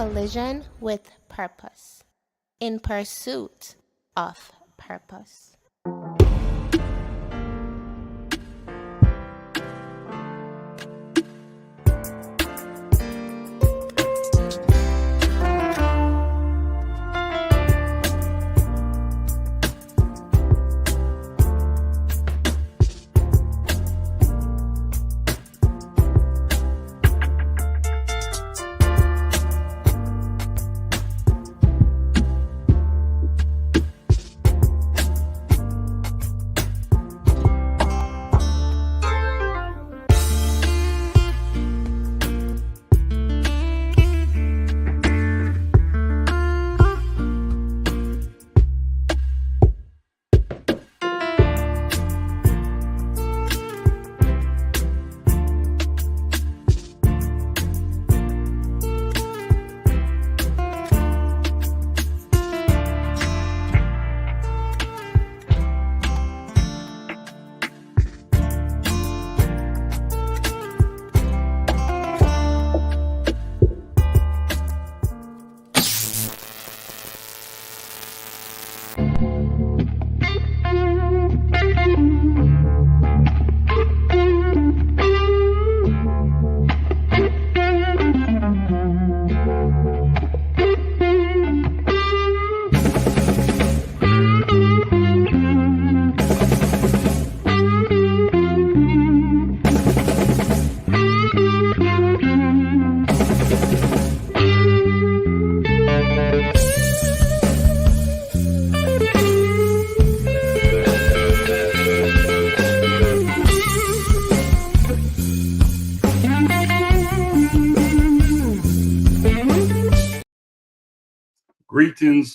collision with purpose, in pursuit of purpose.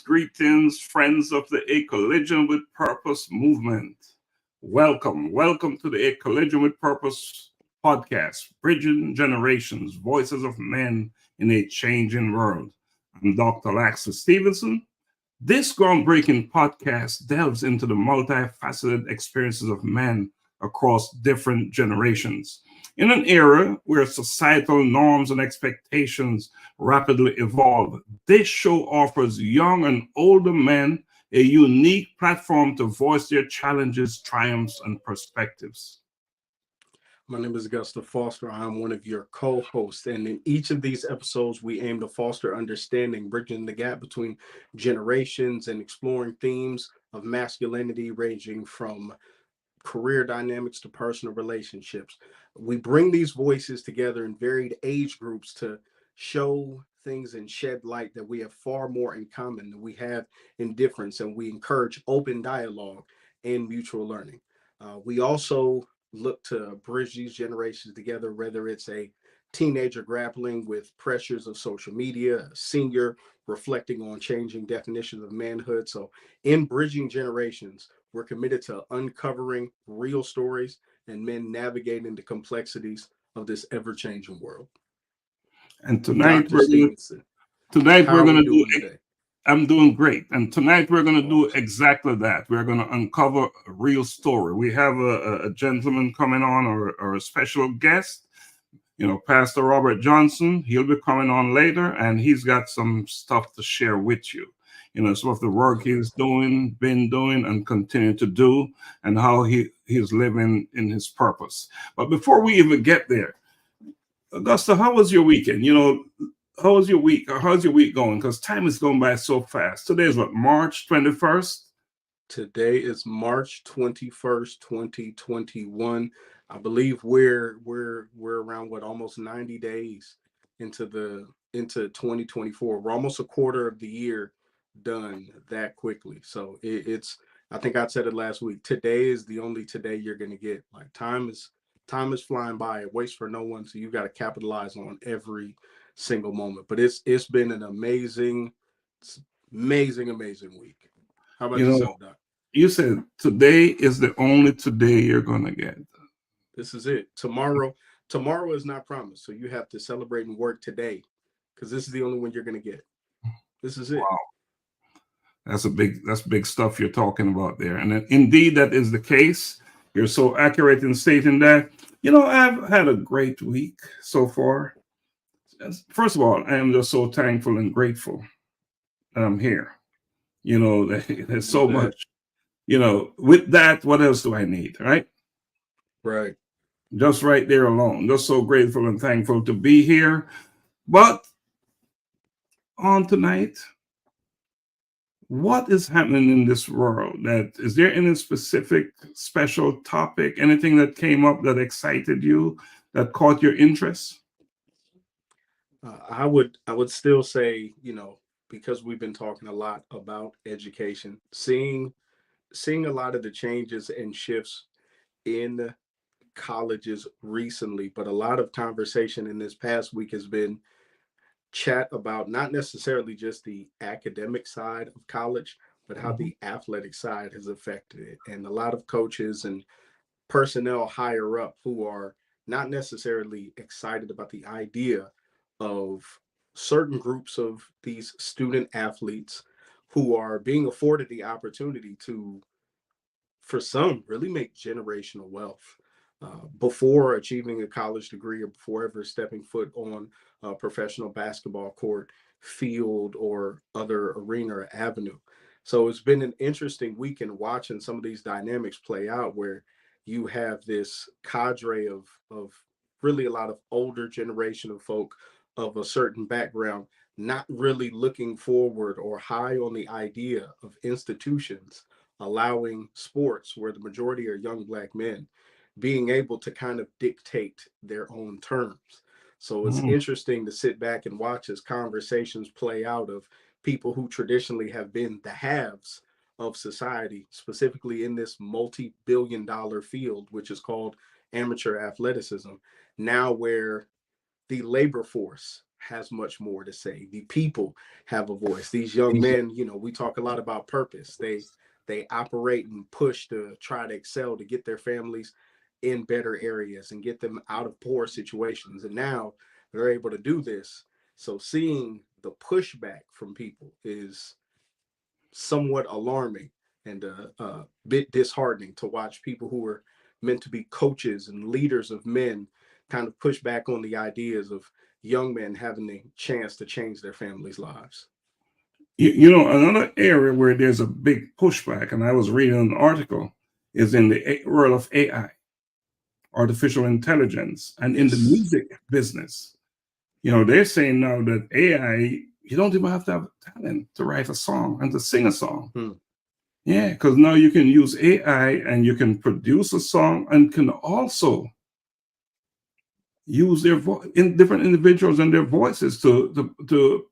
Greetings, friends of the A Collision with Purpose movement. Welcome to the A Collision with Purpose podcast, Bridging Generations, Voices of Men in a Changing World. I'm Dr. Laxley Stephenson. This groundbreaking podcast delves into the multifaceted experiences of men across different generations. In an era where societal norms and expectations rapidly evolve, this show offers young and older men a unique platform to voice their challenges, triumphs, and perspectives. My name is Augusta Foster. I'm one of your co-hosts, and in each of these episodes, we aim to foster understanding, bridging the gap between generations and exploring themes of masculinity ranging from career dynamics to personal relationships. We bring these voices together in varied age groups to show things and shed light that we have far more in common than we have in difference, and we encourage open dialogue and mutual learning. We also look to bridge these generations together, whether it's a teenager grappling with pressures of social media, a senior reflecting on changing definitions of manhood. So in Bridging Generations, we're committed to uncovering real stories and men navigating the complexities of this ever-changing world. And tonight we're going to do today? I'm doing great. And tonight we're going to do exactly that. We're going to uncover a real story. We have a gentleman coming on, or a special guest, Pastor Robert Johnson. He'll be coming on later, and he's got some stuff to share with you. Some of the work he's been doing, and continue to do, and how he's living in his purpose. But before we even get there, Augusta, how was your weekend? How was your week? Or how's your week going? Because time is going by so fast. Today is what, March 21st? Today is March 21st, 2021. I believe we're around almost 90 days into 2024. We're almost a quarter of the year done that quickly. So it's I think I said it last week. Today is the only today you're going to get. Like time is flying by. It waits for no one. So you've got to capitalize on every single moment. But it's been an amazing week. How about yourself, Doc? You said today is the only today you're going to get. This is it. Tomorrow is not promised. So you have to celebrate and work today, because this is the only one you're going to get. This is it. Wow. That's big stuff you're talking about there. And indeed, that is the case. You're so accurate in stating that. I've had a great week so far. first of all, I am just so thankful and grateful that I'm here. You know, there's so much, you know, with that, what else do I need, right? Right. Just right there alone. Just so grateful and thankful to be here. But on tonight, what is happening in this world? That is there any specific special topic, anything that came up that excited you, that caught your interest? I would still say, you know, because we've been talking a lot about education, seeing a lot of the changes and shifts in colleges recently, but a lot of conversation in this past week has been chat about not necessarily just the academic side of college, but how the athletic side has affected it. And a lot of coaches and personnel higher up who are not necessarily excited about the idea of certain groups of these student athletes who are being afforded the opportunity to, for some, really make generational wealth before achieving a college degree or before ever stepping foot on a professional basketball court, field, or other arena or avenue. So it's been an interesting week in watching some of these dynamics play out, where you have this cadre of really a lot of older generation of folk of a certain background not really looking forward or high on the idea of institutions allowing sports, where the majority are young Black men, being able to kind of dictate their own terms. So it's Mhm. interesting to sit back and watch as conversations play out of people who traditionally have been the haves of society, specifically in this multi-billion-dollar field, which is called amateur athleticism, now where the labor force has much more to say. The people have a voice. These young men, you know, we talk a lot about purpose. They operate and push to try to excel, to get their families in better areas and get them out of poor situations. And now they're able to do this. So seeing the pushback from people is somewhat alarming and a bit disheartening to watch people who are meant to be coaches and leaders of men kind of push back on the ideas of young men having the chance to change their families' lives. You know, another area where there's a big pushback, and I was reading an article, is in the world of AI, artificial intelligence, and in the Yes. music business. You know, they're saying now that AI, you don't even have to have talent to write a song and to sing a song. Hmm. Yeah, because now you can use AI and you can produce a song and can also use their in different individuals and their voices to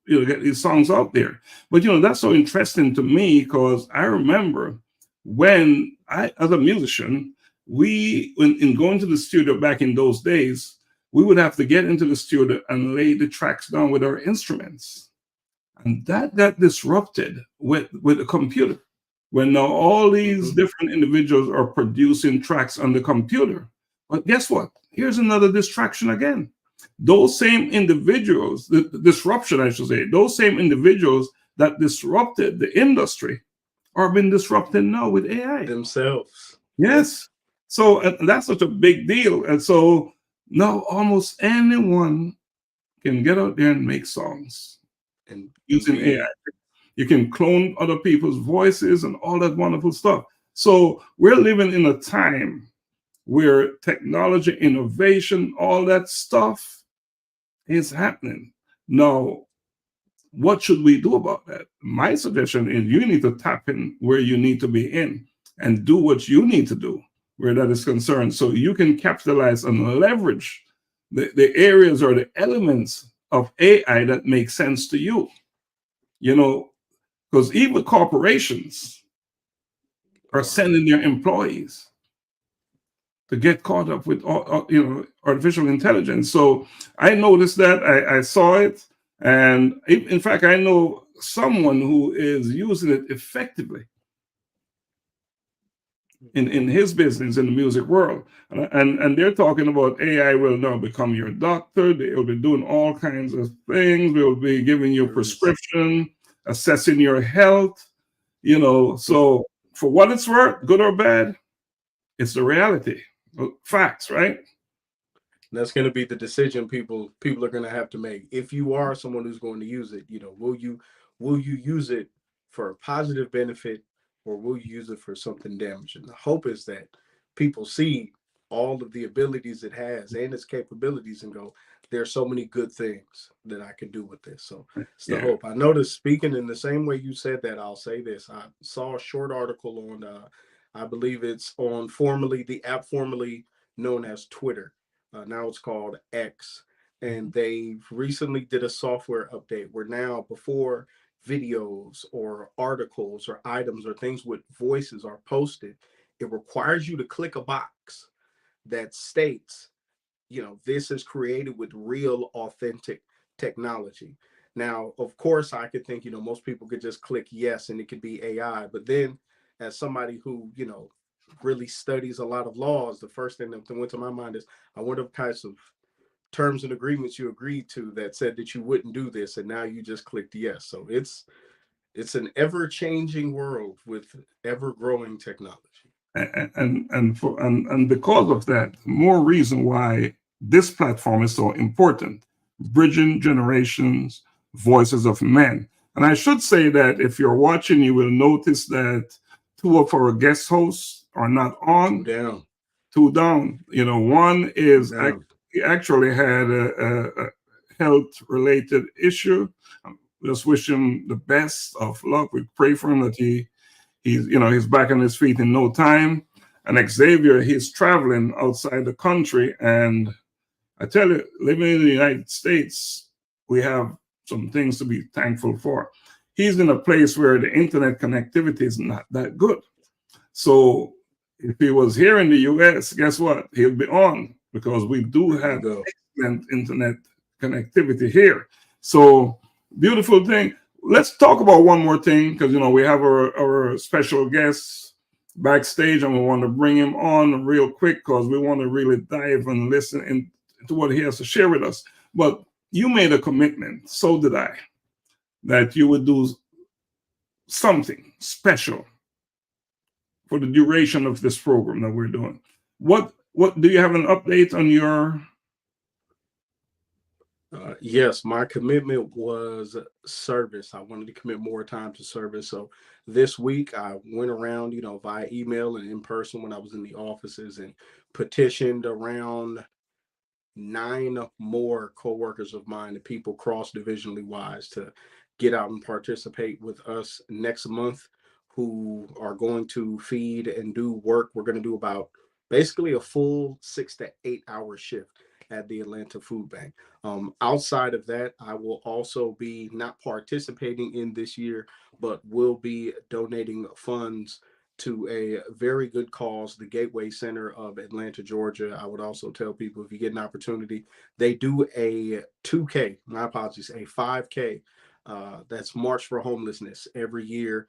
you know, get these songs out there. But you know, that's so interesting to me because I remember when I, as a musician, we in going to the studio back in those days, we would have to get into the studio and lay the tracks down with our instruments, and that got disrupted with a computer. When now all these different individuals are producing tracks on the computer. But guess what? Here's another distraction again. Those same individuals, the disruption, I should say, those same individuals that disrupted the industry are being disrupted now with AI. Themselves. Yes. So that's such a big deal. And so now almost anyone can get out there and make songs And using AI. You can clone other people's voices and all that wonderful stuff. So we're living in a time where technology, innovation, all that stuff is happening. Now, what should we do about that? My suggestion is you need to tap in where you need to be in and do what you need to do where that is concerned, so you can capitalize and leverage the areas or the elements of AI that make sense to you. You know, because even corporations are sending their employees to get caught up with you know, artificial intelligence. So I noticed that, I saw it, and in fact, I know someone who is using it effectively in his business in the music world, and they're talking about AI will now become your doctor. They will be doing all kinds of things. They will be giving you prescription, assessing your health. You know, so for what it's worth, good or bad, it's the reality, facts, right? That's going to be the decision people are going to have to make. If you are someone who's going to use it, will you use it for a positive benefit, or will you use it for something damaging? The hope is that people see all of the abilities it has and its capabilities and go, there's so many good things that I can do with this. So it's the hope. I noticed, speaking in the same way you said that, I'll say this. I saw a short article on, I believe it's on the app formerly known as Twitter. Now it's called X. And they recently did a software update where now, before videos or articles or items or things with voices are posted, it requires you to click a box that states, this is created with real, authentic technology. Now, of course, I could think, most people could just click yes and it could be AI. But then, as somebody who, really studies a lot of laws, the first thing that went to my mind is, I wonder what kinds of terms and agreements you agreed to that said that you wouldn't do this, and now you just clicked yes. So it's an ever-changing world with ever-growing technology. And because of that, more reason why this platform is so important, bridging generations, voices of men. And I should say that if you're watching, you will notice that two of our guest hosts are not on. Two down. One is he actually had a health-related issue. Just wish him the best of luck. We pray for him that he's back on his feet in no time. And Xavier, he's traveling outside the country. And I tell you, living in the United States, we have some things to be thankful for. He's in a place where the internet connectivity is not that good. So if he was here in the US, guess what? He'll be on, because we do have excellent internet connectivity here. So beautiful thing. Let's talk about one more thing, because we have our special guest backstage, and we want to bring him on real quick because we want to really dive and listen into what he has to share with us. But you made a commitment, so did I, that you would do something special for the duration of this program that we're doing. What do you have an update on your? Yes, my commitment was service. I wanted to commit more time to service. So this week I went around, via email and in person when I was in the offices, and petitioned around 9 more coworkers of mine, the people cross-divisionally wise, to get out and participate with us next month, who are going to feed and do work. We're going to do about basically a full 6 to 8 hour shift at the Atlanta Food Bank. Outside of that, I will also be not participating in this year, but will be donating funds to a very good cause, the Gateway Center of Atlanta, Georgia. I would also tell people, if you get an opportunity, they do a 2K, my apologies, a 5K. That's March for Homelessness every year.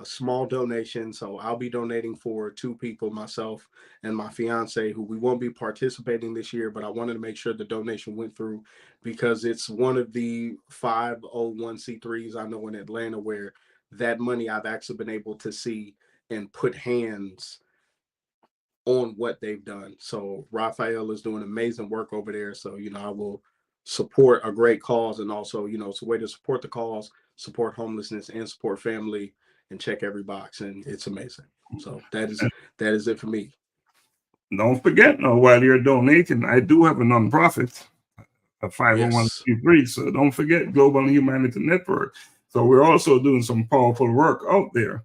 Small donation. So I'll be donating for 2 people, myself and my fiance, who we won't be participating this year, but I wanted to make sure the donation went through, because it's one of the 501c3s I know in Atlanta where that money I've actually been able to see and put hands on what they've done. So Raphael is doing amazing work over there. So, I will support a great cause, and also, it's a way to support the cause, support homelessness, and support family, and check every box. And it's amazing. So that is it for me. Don't forget, while you're donating, I do have a nonprofit, a 501c3. So don't forget, Global Humanity Network. So we're also doing some powerful work out there.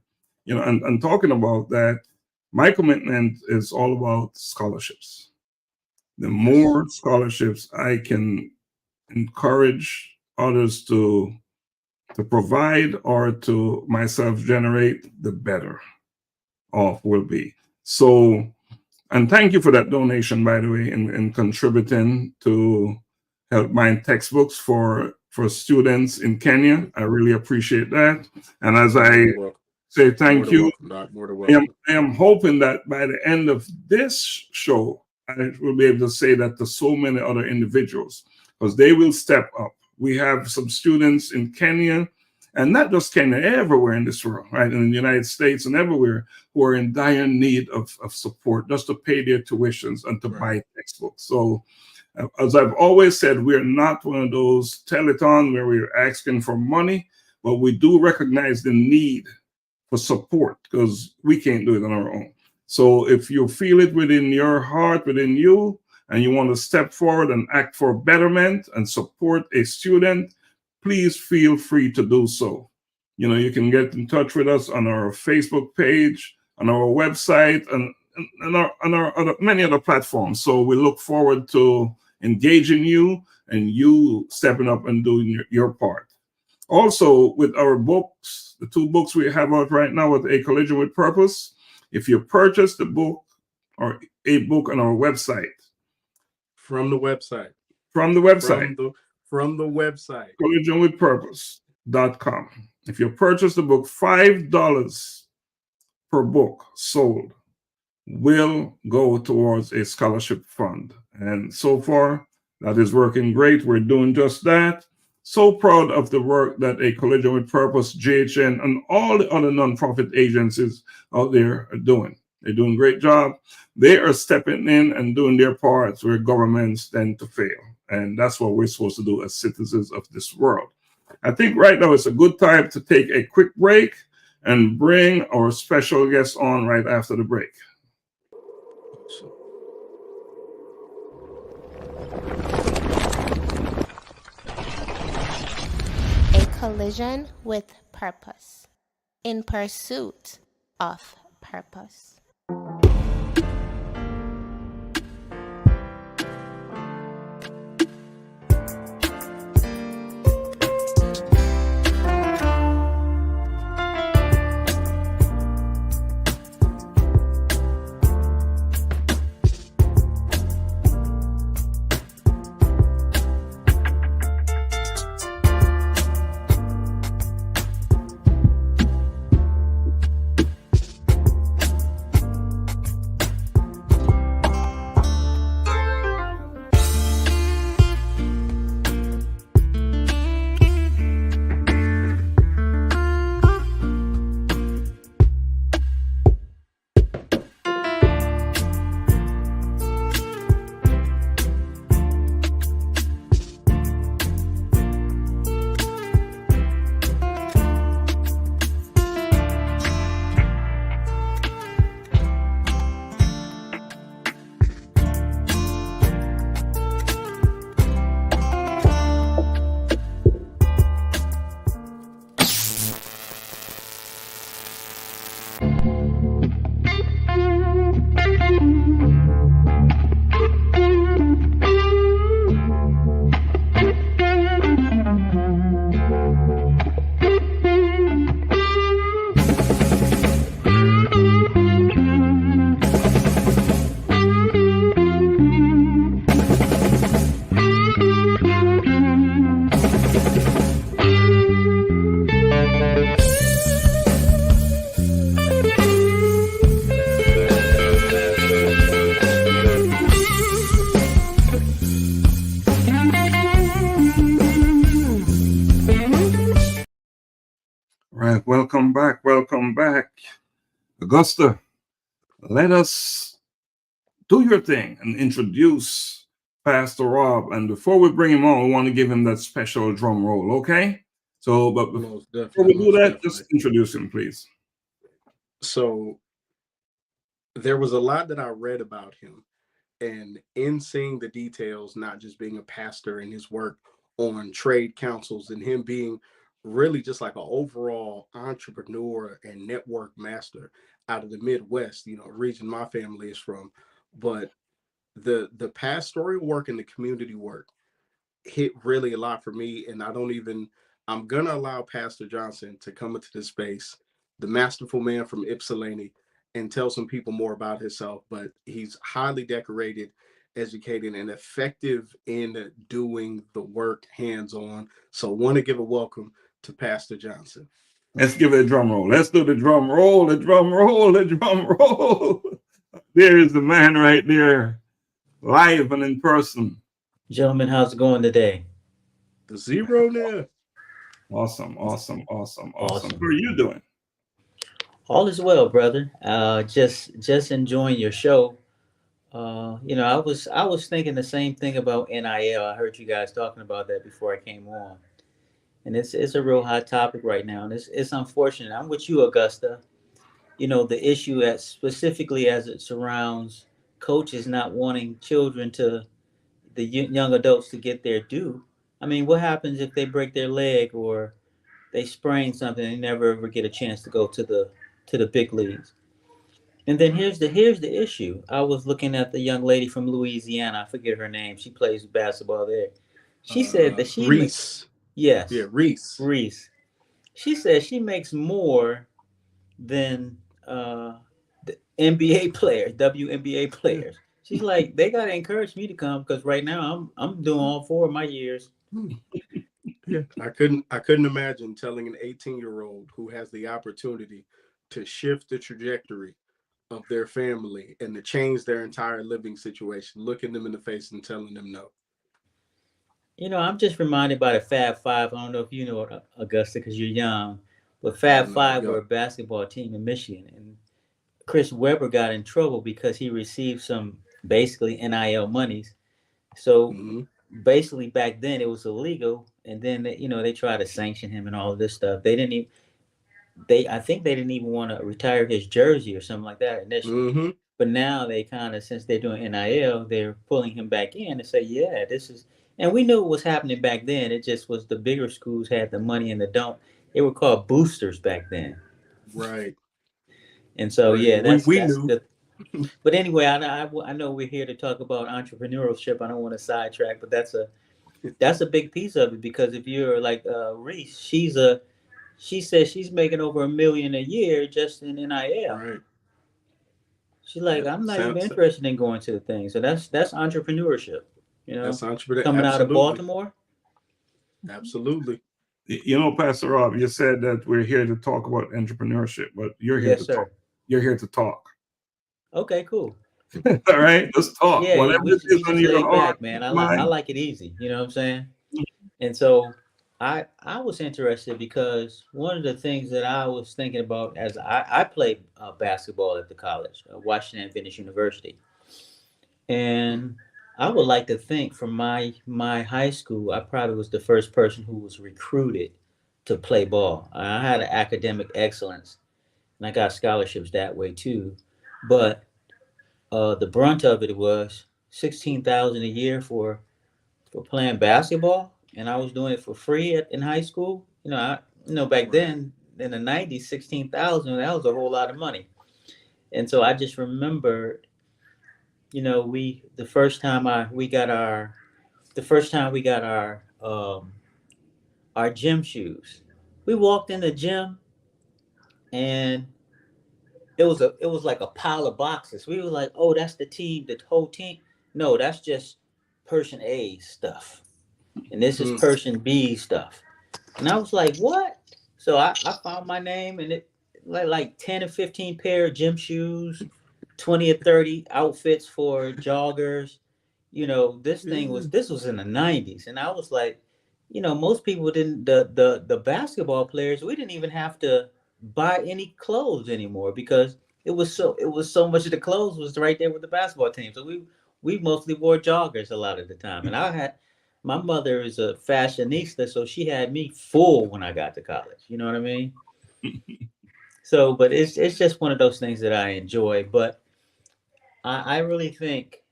And talking about that, my commitment is all about scholarships. The more scholarships I can encourage others to provide or to myself generate, the better off we'll be. So, and thank you for that donation, by the way, in contributing to help mine textbooks for students in Kenya. I really appreciate that. And as I say thank you, I am hoping that by the end of this show, I will be able to say that to so many other individuals, because they will step up. We have some students in Kenya, and not just Kenya, everywhere in this world, right? In the United States and everywhere, who are in dire need of support just to pay their tuitions and to buy textbooks. So As I've always said, we're not one of those telethon where we're asking for money, but we do recognize the need for support because we can't do it on our own. So if you feel it within your heart, within you, and you want to step forward and act for betterment and support a student, please feel free to do so. You can get in touch with us on our Facebook page, on our website, and on our many other platforms. So we look forward to engaging you and you stepping up and doing your part. Also, with our books, the 2 books we have out right now with A Collision with Purpose, if you purchase the book or a book on our website. From the website. collisionwithpurpose.com. If you purchase the book, $5 per book sold will go towards a scholarship fund. And so far, that is working great. We're doing just that. So proud of the work that A Collision with Purpose, JHN, and all the other nonprofit agencies out there are doing. They're doing a great job. They are stepping in and doing their parts where governments tend to fail. And that's what we're supposed to do as citizens of this world. I think right now it's a good time to take a quick break and bring our special guest on right after the break. A Collision with Purpose. In pursuit of purpose. Welcome back. Augusta, let us do your thing and introduce Pastor Rob. And before we bring him on, we want to give him that special drum roll, okay? So, but before we do that, just introduce him, please. So, there was a lot that I read about him. And in seeing the details, not just being a pastor and his work on trade councils and him being really just like an overall entrepreneur and network master out of the Midwest, region my family is from. But the pastoral work and the community work hit really a lot for me. And I'm going to allow Pastor Johnson to come into this space, the masterful man from Ypsilanti, and tell some people more about himself. But he's highly decorated, educated, and effective in doing the work hands-on. So I want to give a welcome to Pastor Johnson. Let's give it a drum roll. Let's do the drum roll, the drum roll, the drum roll. There is the man right there, live and in person. Gentlemen, how's it going today? The zero now. Awesome. How are you doing? All is well, brother. Just enjoying your show. I was thinking the same thing about NIL. I heard you guys talking about that before I came on, and it's a real hot topic right now, and it's unfortunate. I'm with you, Augusta. The issue as specifically as it surrounds coaches not wanting children to the young adults to get their due. I mean, what happens if they break their leg or they sprain something and never ever get a chance to go to the big leagues? And then here's the issue. I was looking at the young lady from Louisiana. I forget her name. She plays basketball there. She said that Reese. Yes, Yeah, Reese. Reese. She said she makes more than the NBA players, WNBA players. She's like, they gotta encourage me to come because right now I'm doing all 4 of my years. Yeah, I couldn't imagine telling an 18-year-old who has the opportunity to shift the trajectory of their family and to change their entire living situation, looking them in the face and telling them no. I'm just reminded by the Fab Five. I don't know if you know it, Augusta, because you're young, but Fab Five were a basketball team in Michigan, and Chris Webber got in trouble because he received some basically NIL monies. So basically back then it was illegal, and then they tried to sanction him and all of this stuff. I think they didn't even want to retire his jersey or something like that initially. But now they kind of, since they're doing NIL, they're pulling him back in and say, yeah, this is, and we knew what was happening back then. It just was the bigger schools had the money and the don't. They were called boosters back then. Right. And so, yeah, that's knew. Good. But anyway, I know we're here to talk about entrepreneurship. I don't want to sidetrack, but that's a big piece of it, because if you're like Reese, she says she's making over $1 million a year just in NIL. Right. She's like, I'm not even interested in going to the thing. So that's entrepreneurship. That's entrepreneurship. Coming out of Baltimore. Absolutely. Pastor Rob, you said that we're here to talk about entrepreneurship, but you're here to talk. You're here to talk. Okay, cool. All right, let's talk. Yeah, we just lay back, man. I like it easy. You know what I'm saying? And so I was interested because one of the things that I was thinking about as I played basketball at the college, Washington Adventist University, and I would like to think from my high school, I probably was the first person who was recruited to play ball. I had an academic excellence, and I got scholarships that way too. But the brunt of it was $16,000 a year for playing basketball, and I was doing it for free in high school. Back then in the '90s, $16,000, that was a whole lot of money. And so I just remembered, the first time we got our gym shoes. We walked in the gym, and it was like a pile of boxes. We were like, oh, that's the whole team. No, that's just person A's stuff, and this is person B's stuff. And I was like, what? So I found my name, and it like 10 or 15 pair of gym shoes, 20 or 30 outfits for joggers. This was in the '90s, and I was like, most people didn't. The basketball players, we didn't even have to buy any clothes anymore, because it was so much of the clothes was right there with the basketball team. So we mostly wore joggers a lot of the time, and my mother is a fashionista, so she had me full when I got to college. You know what I mean? So, but it's just one of those things that I enjoy. But I really think,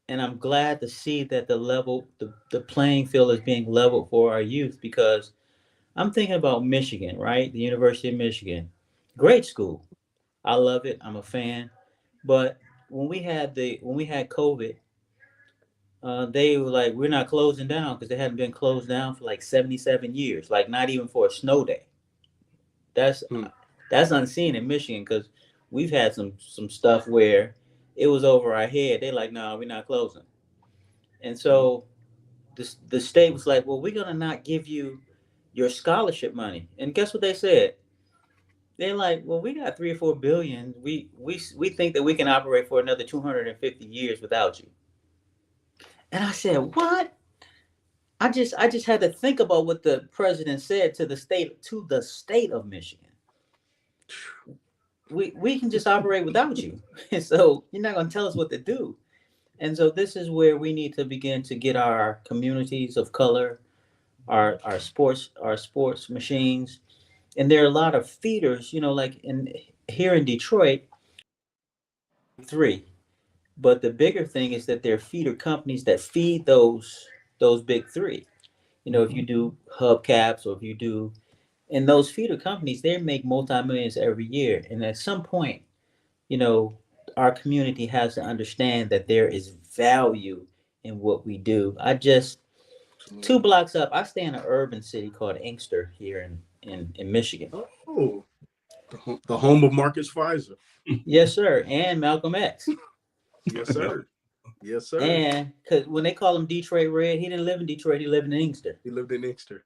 and I'm glad to see that the playing field is being leveled for our youth, because I'm thinking about Michigan, right? The University of Michigan. Great school. I love it. I'm a fan. But when we had COVID, they were like, we're not closing down, because they hadn't been closed down for like 77 years, like not even for a snow day. That's unseen in Michigan, because we've had some stuff where it was over our head. They're like, no, we're not closing. And so the state was like, well, we're going to not give you your scholarship money. And guess what they said? They're like, well, we got 3 or 4 billion. We think that we can operate for another 250 years without you. And I said, what? I just had to think about what the president said to the state of Michigan. we can just operate without you. So you're not going to tell us what to do. And so this is where we need to begin to get our communities of color, our sports machines. And there are a lot of feeders, like here in Detroit, 3. But the bigger thing is that there are feeder companies that feed those big 3. If you do hubcaps or if you do, and those feeder companies, they make multi-millions every year. And at some point, our community has to understand that there is value in what we do. I just 2 blocks up, I stay in an urban city called Inkster here in Michigan. Oh, the home of Marcus Pfizer. Yes, sir. And Malcolm X. Yes, sir. Yes, sir. And because when they call him Detroit Red, he didn't live in Detroit. He lived in Inkster. He lived in Inkster.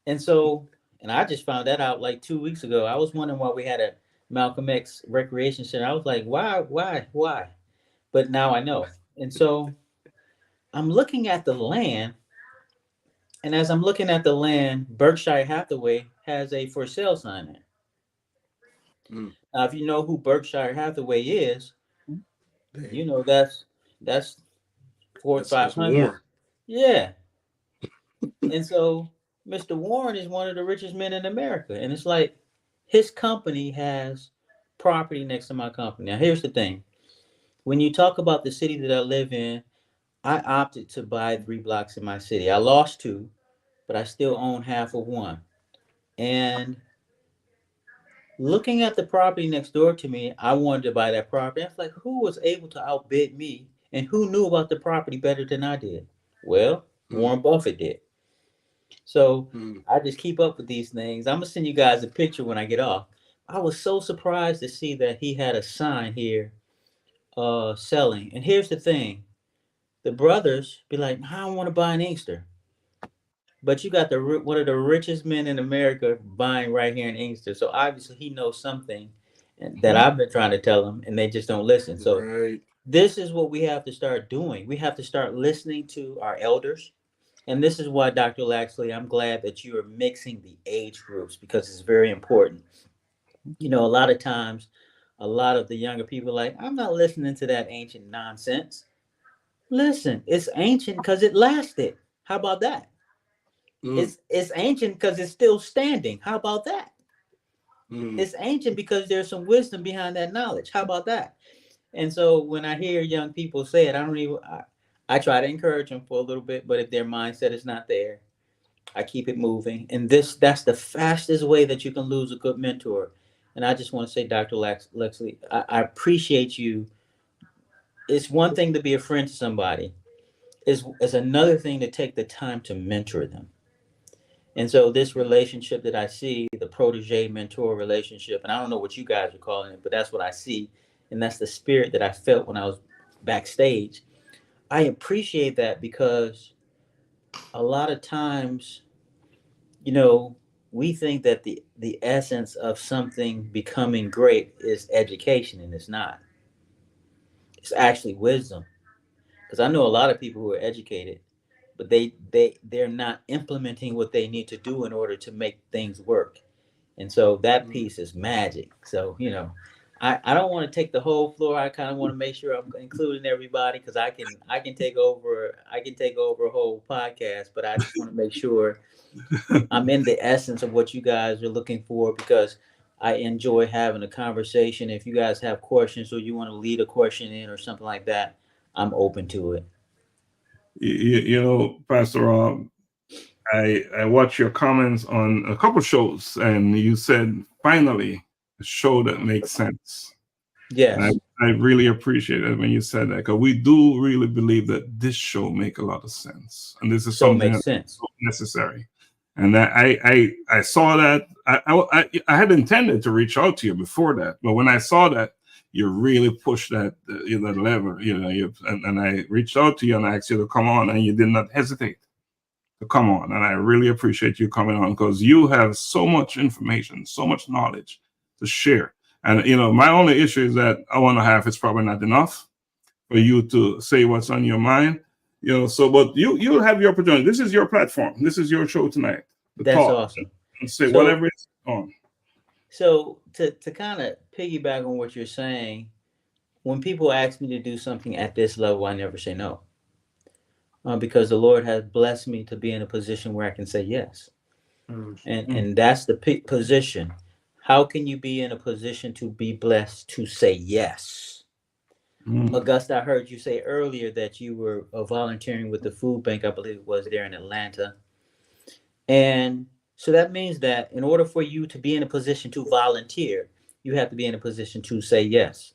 And so, and I just found that out like 2 weeks ago. I was wondering why we had a Malcolm X recreation center. I was like, why? But now I know. And so I'm looking at the land. And as I'm looking at the land, Berkshire Hathaway has a for sale sign there. Now, if you know who Berkshire Hathaway is, that's 400 or 500. Yeah. And so Mr. Warren is one of the richest men in America. And it's like his company has property next to my company. Now, here's the thing. When you talk about the city that I live in, I opted to buy 3 blocks in my city. I lost 2, but I still own half of 1. And looking at the property next door to me, I wanted to buy that property. I was like, who was able to outbid me? And who knew about the property better than I did? Well, Warren Buffett did. So I just keep up with these things. I'm going to send you guys a picture when I get off. I was so surprised to see that he had a sign here selling. And here's the thing. The brothers be like, I don't want to buy an Inkster. But you got one of the richest men in America buying right here in Inkster. So obviously he knows something that I've been trying to tell him, and they just don't listen. So this is what we have to start doing. We have to start listening to our elders. And this is why, Dr. Laxley, I'm glad that you are mixing the age groups, because it's very important. A lot of times, a lot of the younger people are like, I'm not listening to that ancient nonsense. Listen, it's ancient because it lasted. How about that? It's ancient because it's still standing. How about that? It's ancient because there's some wisdom behind that knowledge. How about that? And so when I hear young people say it, I try to encourage them for a little bit, but if their mindset is not there, I keep it moving. And that's the fastest way that you can lose a good mentor. And I just want to say, Dr. Laxley, I appreciate you. It's one thing to be a friend to somebody. It's another thing to take the time to mentor them. And so this relationship that I see, the protege-mentor relationship, and I don't know what you guys are calling it, but that's what I see. And that's the spirit that I felt when I was backstage. I appreciate that because a lot of times, we think that the essence of something becoming great is education, and it's not. It's actually wisdom. Because I know a lot of people who are educated, but they're not implementing what they need to do in order to make things work. And so that piece is magic. So, I don't want to take the whole floor. I kind of want to make sure I'm including everybody, because I can take over a whole podcast, but I just want to make sure I'm in the essence of what you guys are looking for, because I enjoy having a conversation. If you guys have questions or you want to lead a question in or something like that, I'm open to it. Pastor Rob, I watched your comments on a couple shows, and you said, finally, a show that makes sense. Yes. I really appreciate it when you said that, because we do really believe that this show makes a lot of sense. And this is something that's so necessary. And that I saw that. I had intended to reach out to you before that, but when I saw that, you really pushed that lever, and I reached out to you and I asked you to come on, and you did not hesitate to come on. And I really appreciate you coming on, because you have so much information, so much knowledge to share. And, my only issue is that hour and a half is probably not enough for you to say what's on your mind, but you'll have your opportunity. This is your platform. This is your show tonight. That's awesome. And say whatever is on. So to kind of piggyback on what you're saying, when people ask me to do something at this level, I never say no, because the Lord has blessed me to be in a position where I can say yes, and that's the position. How can you be in a position to be blessed to say yes? Augusta, I heard you say earlier that you were volunteering with the food bank, I believe it was there in Atlanta. And so that means that in order for you to be in a position to volunteer, you have to be in a position to say yes.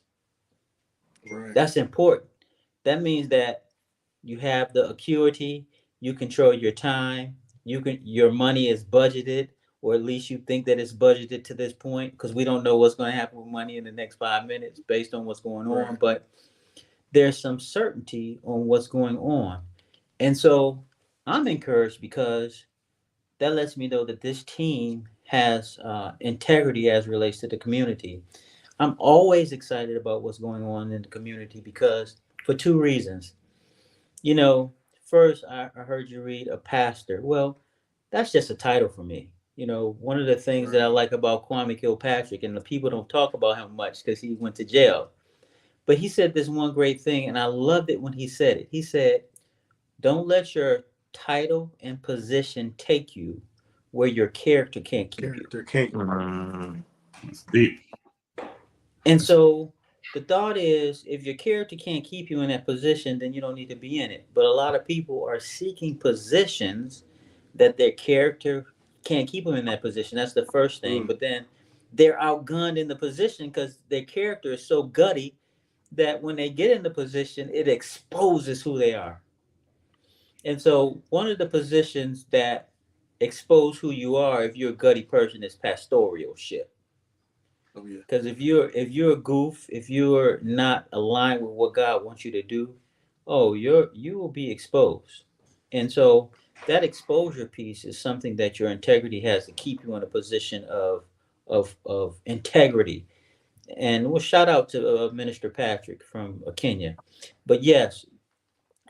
Right. That's important. That means that you have the acuity, you control your time, your money is budgeted, or at least you think that it's budgeted to this point, because we don't know what's going to happen with money in the next 5 minutes based on what's going on, but there's some certainty on what's going on. And so I'm encouraged because that lets me know that this team has integrity as relates to the community. I'm always excited about what's going on in the community because for two reasons. You know, first, I heard you read a pastor. Well, that's just a title for me. You know, one of the things that I like about Kwame Kilpatrick, and the people don't talk about him much because he went to jail, but he said this one great thing, and I loved it when he said it. He said, don't let your title and position take you where your character can't keep you. It's deep. And so the thought is, if your character can't keep you in that position, then you don't need to be in it. But a lot of people are seeking positions that their character can't keep them in that position. That's the first thing. But then they're outgunned in the position because their character is so gutty that when they get in the position, it exposes who they are. And so one of the positions that expose who you are if you're a gutty person is pastoralship. Oh yeah. Because if you're a goof, if you're not aligned with what God wants you to do, you will be exposed. And so that exposure piece is something that your integrity has to keep you in a position of integrity. And we'll shout out to Minister Patrick from Kenya. But yes,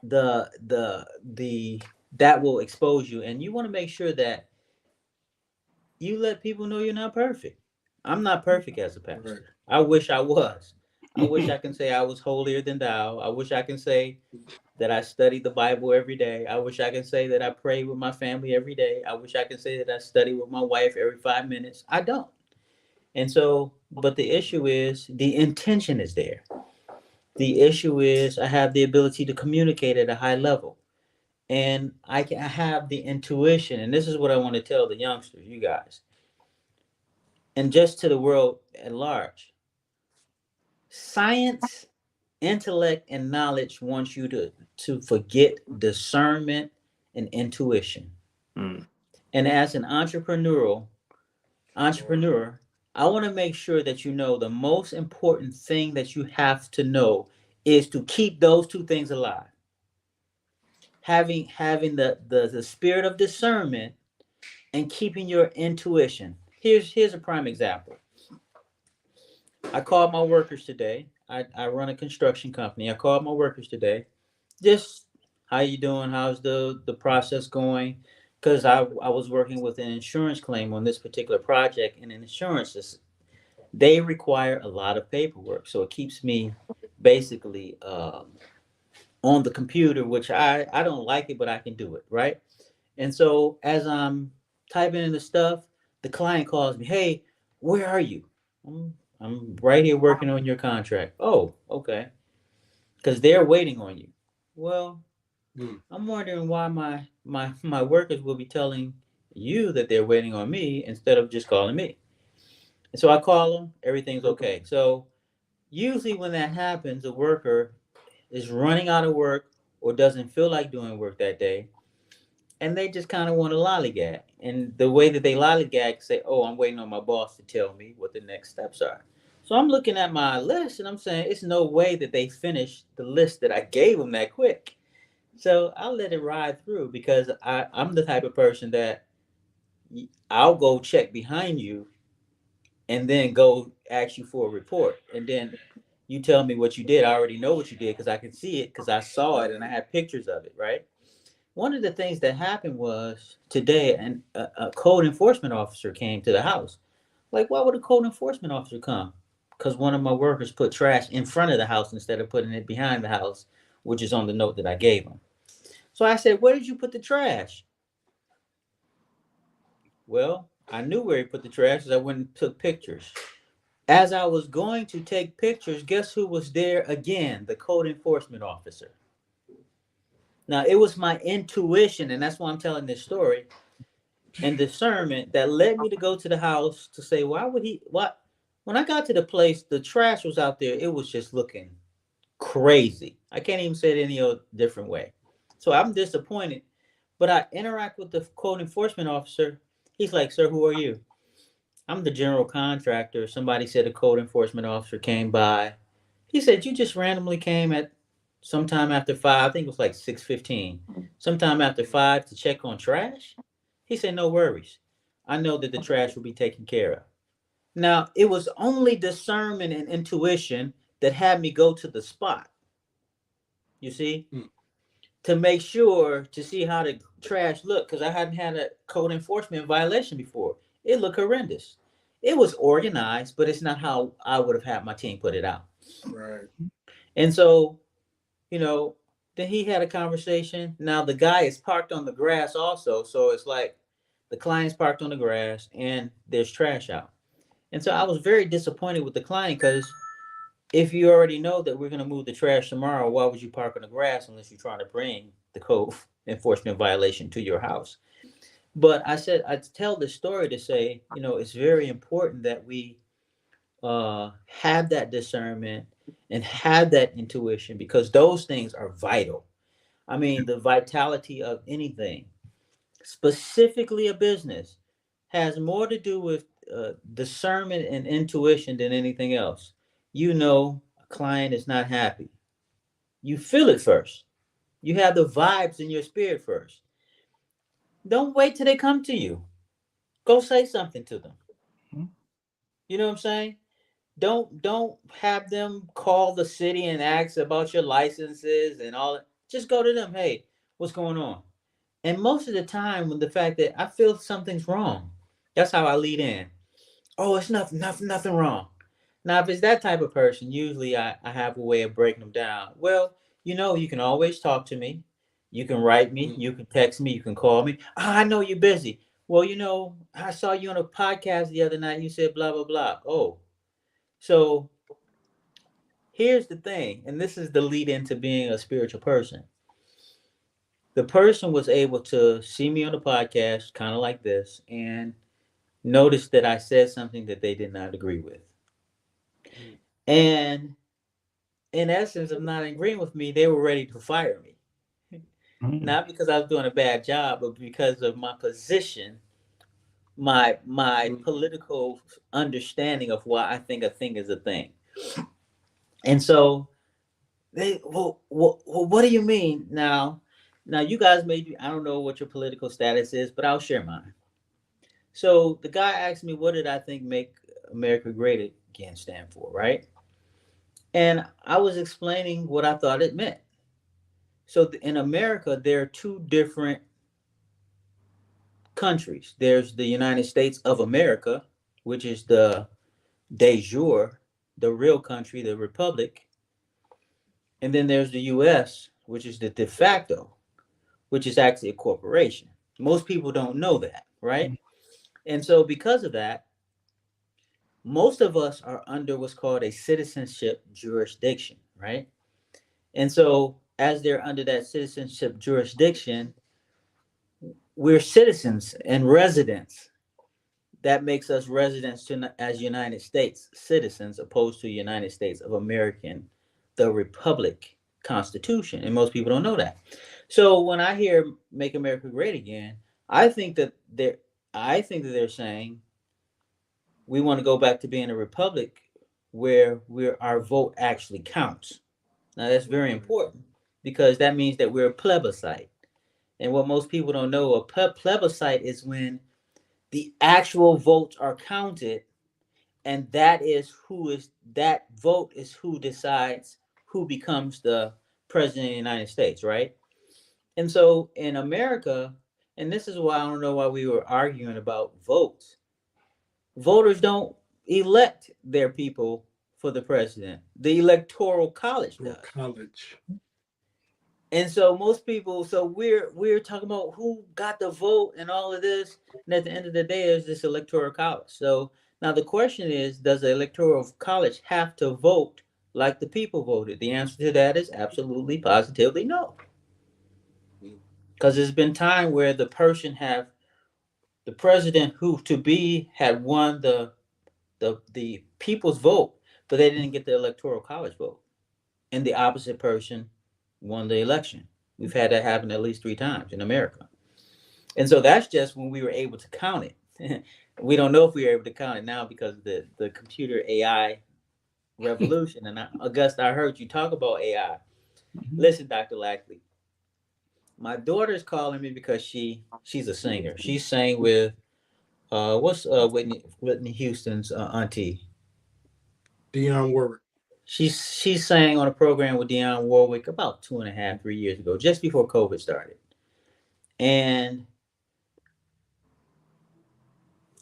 the that will expose you, and you want to make sure that you let people know you're not perfect. I'm not perfect as a pastor. I wish I was. I wish I can say I was holier than thou. I wish I can say that I study the Bible every day. I wish I can say that I pray with my family every day. I wish I can say that I study with my wife every 5 minutes. I don't. And so, but the issue is the intention is there. The issue is I have the ability to communicate at a high level. And I can have the intuition. And this is what I want to tell the youngsters, you guys, and just to the world at large. Science, intellect, and knowledge wants you to forget discernment and intuition. And as an entrepreneur, I want to make sure that you know the most important thing that you have to know is to keep those two things alive. Having the spirit of discernment and keeping your intuition. Here's a prime example. I called my workers today. I run a construction company. I called my workers today. Just how you doing? How's the process going? Because I was working with an insurance claim on this particular project, and insurances, they require a lot of paperwork. So it keeps me basically on the computer, which I don't like it, but I can do it, right? And so as I'm typing in the stuff, the client calls me, hey, where are you? I'm right here working on your contract. Oh, okay. Because they're waiting on you. Well, I'm wondering why my workers will be telling you that they're waiting on me instead of just calling me. And so I call them, everything's okay. So usually when that happens, a worker is running out of work or doesn't feel like doing work that day, and they just kind of want to lollygag. And the way that they lollygag, say, oh, I'm waiting on my boss to tell me what the next steps are. So I'm looking at my list and I'm saying, it's no way that they finished the list that I gave them that quick. So I'll let it ride through because I'm the type of person that I'll go check behind you and then go ask you for a report. And then you tell me what you did. I already know what you did because I can see it because I saw it and I have pictures of it, right? One of the things that happened was today, a code enforcement officer came to the house. Like, why would a code enforcement officer come? Because one of my workers put trash in front of the house instead of putting it behind the house, which is on the note that I gave him. So I said, where did you put the trash? Well, I knew where he put the trash because I went and took pictures. As I was going to take pictures, guess who was there again? The code enforcement officer. Now, it was my intuition, and that's why I'm telling this story, and discernment that led me to go to the house to say, why would he, what? When I got to the place, the trash was out there. It was just looking crazy. I can't even say it any other different way. So I'm disappointed, but I interact with the code enforcement officer. He's like, sir, who are you? I'm the general contractor. Somebody said a code enforcement officer came by. He said, you just randomly came at sometime after 5, I think it was like 6:15, sometime after 5 to check on trash? He said, no worries. I know that the trash will be taken care of. Now, it was only discernment and intuition that had me go to the spot, you see, to make sure to see how the trash looked, because I hadn't had a code enforcement violation before. It looked horrendous. It was organized, but it's not how I would have had my team put it out. Right. And so, you know, then he had a conversation. Now the guy is parked on the grass also. So it's like the client's parked on the grass and there's trash out. And so I was very disappointed with the client because if you already know that we're going to move the trash tomorrow, why would you park on the grass unless you're trying to bring the code enforcement violation to your house? But I said, I tell this story to say, you know, it's very important that we have that discernment and have that intuition, because those things are vital. I mean, the vitality of anything, specifically a business, has more to do with discernment and intuition than anything else. You know, a client is not happy. You feel it first. You have the vibes in your spirit first. Don't wait till they come to you. Go say something to them. You know what I'm saying? Don't have them call the city and ask about your licenses and all that. Just go to them. Hey, what's going on? And most of the time, when the fact that I feel something's wrong, that's how I lead in. Oh, it's nothing wrong. Now, if it's that type of person, usually I have a way of breaking them down. Well, you know, you can always talk to me. You can write me. You can text me. You can call me. Oh, I know you're busy. Well, you know, I saw you on a podcast the other night. You said blah, blah, blah. Oh, so here's the thing, and this is the lead into being a spiritual person. The person was able to see me on the podcast, kind of like this, and notice that I said something that they did not agree with. And in essence of not agreeing with me, they were ready to fire me. Not because I was doing a bad job, but because of my position, my political understanding of why I think a thing is a thing. And so they, well, what do you mean? Now you guys I don't know what your political status is, but I'll share mine. So the guy asked me, what did I think Make America Great Again stand for, right? And I was explaining what I thought it meant. So in America, there are two different countries. There's the United States of America, which is the de jure, the real country, the republic. And then there's the US, which is the de facto, which is actually a corporation. Most people don't know that, right? And so because of that, most of us are under what's called a citizenship jurisdiction, right? And so as they're under that citizenship jurisdiction, we're citizens and residents. That makes us residents as United States citizens, opposed to United States of American, the Republic Constitution. And most people don't know that. So when I hear Make America Great Again, I think that they're saying we want to go back to being a republic where our vote actually counts. Now that's very important, because that means that we're a plebiscite. And what most people don't know, a plebiscite is when the actual votes are counted, and that vote is who decides who becomes the president of the United States, right? And so in America, and this is why I don't know why we were arguing about votes. voters don't elect their people for the president. The electoral college does. And so most people, so we're talking about who got the vote and all of this. And at the end of the day, there's this electoral college. So now the question is, does the electoral college have to vote like the people voted? The answer to that is absolutely, positively no. Because there's been time where the president who to be had won the people's vote, but they didn't get the electoral college vote, and the opposite person won the election. We've had that happen at least 3 times in America. And so that's just when we were able to count it. We don't know if we are able to count it now because of the computer AI revolution. And Augusta, I heard you talk about AI. Listen, Dr. Laxley, my daughter's calling me because she's a singer. She sang with what's Whitney Houston's auntie? Dionne Warwick. She sang on a program with Dionne Warwick about 2.5, 3 years ago, just before COVID started. And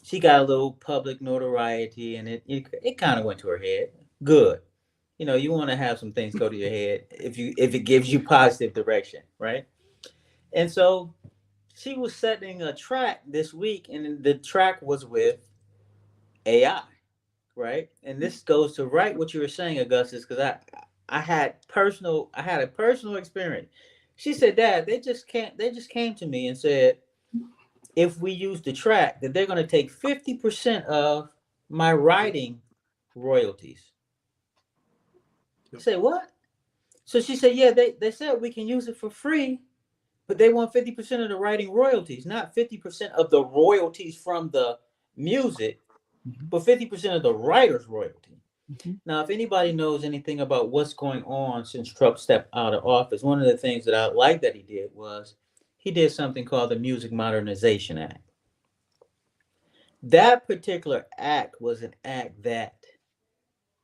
she got a little public notoriety, and it kind of went to her head. Good. You know, you want to have some things go to your head if it gives you positive direction, right? And so she was setting a track this week, and the track was with AI, right? And this goes to right what you were saying, Augustus, because I had a personal experience. She said, Dad, they just came to me and said, if we use the track, that they're going to take 50% of my writing royalties. I said, what? So she said, yeah, they said we can use it for free, but they want 50% of the writing royalties, not 50% of the royalties from the music, but 50% of the writer's royalty. Now, if anybody knows anything about what's going on since Trump stepped out of office, one of the things that I like that he did was he did something called the Music Modernization Act. That particular act was an act that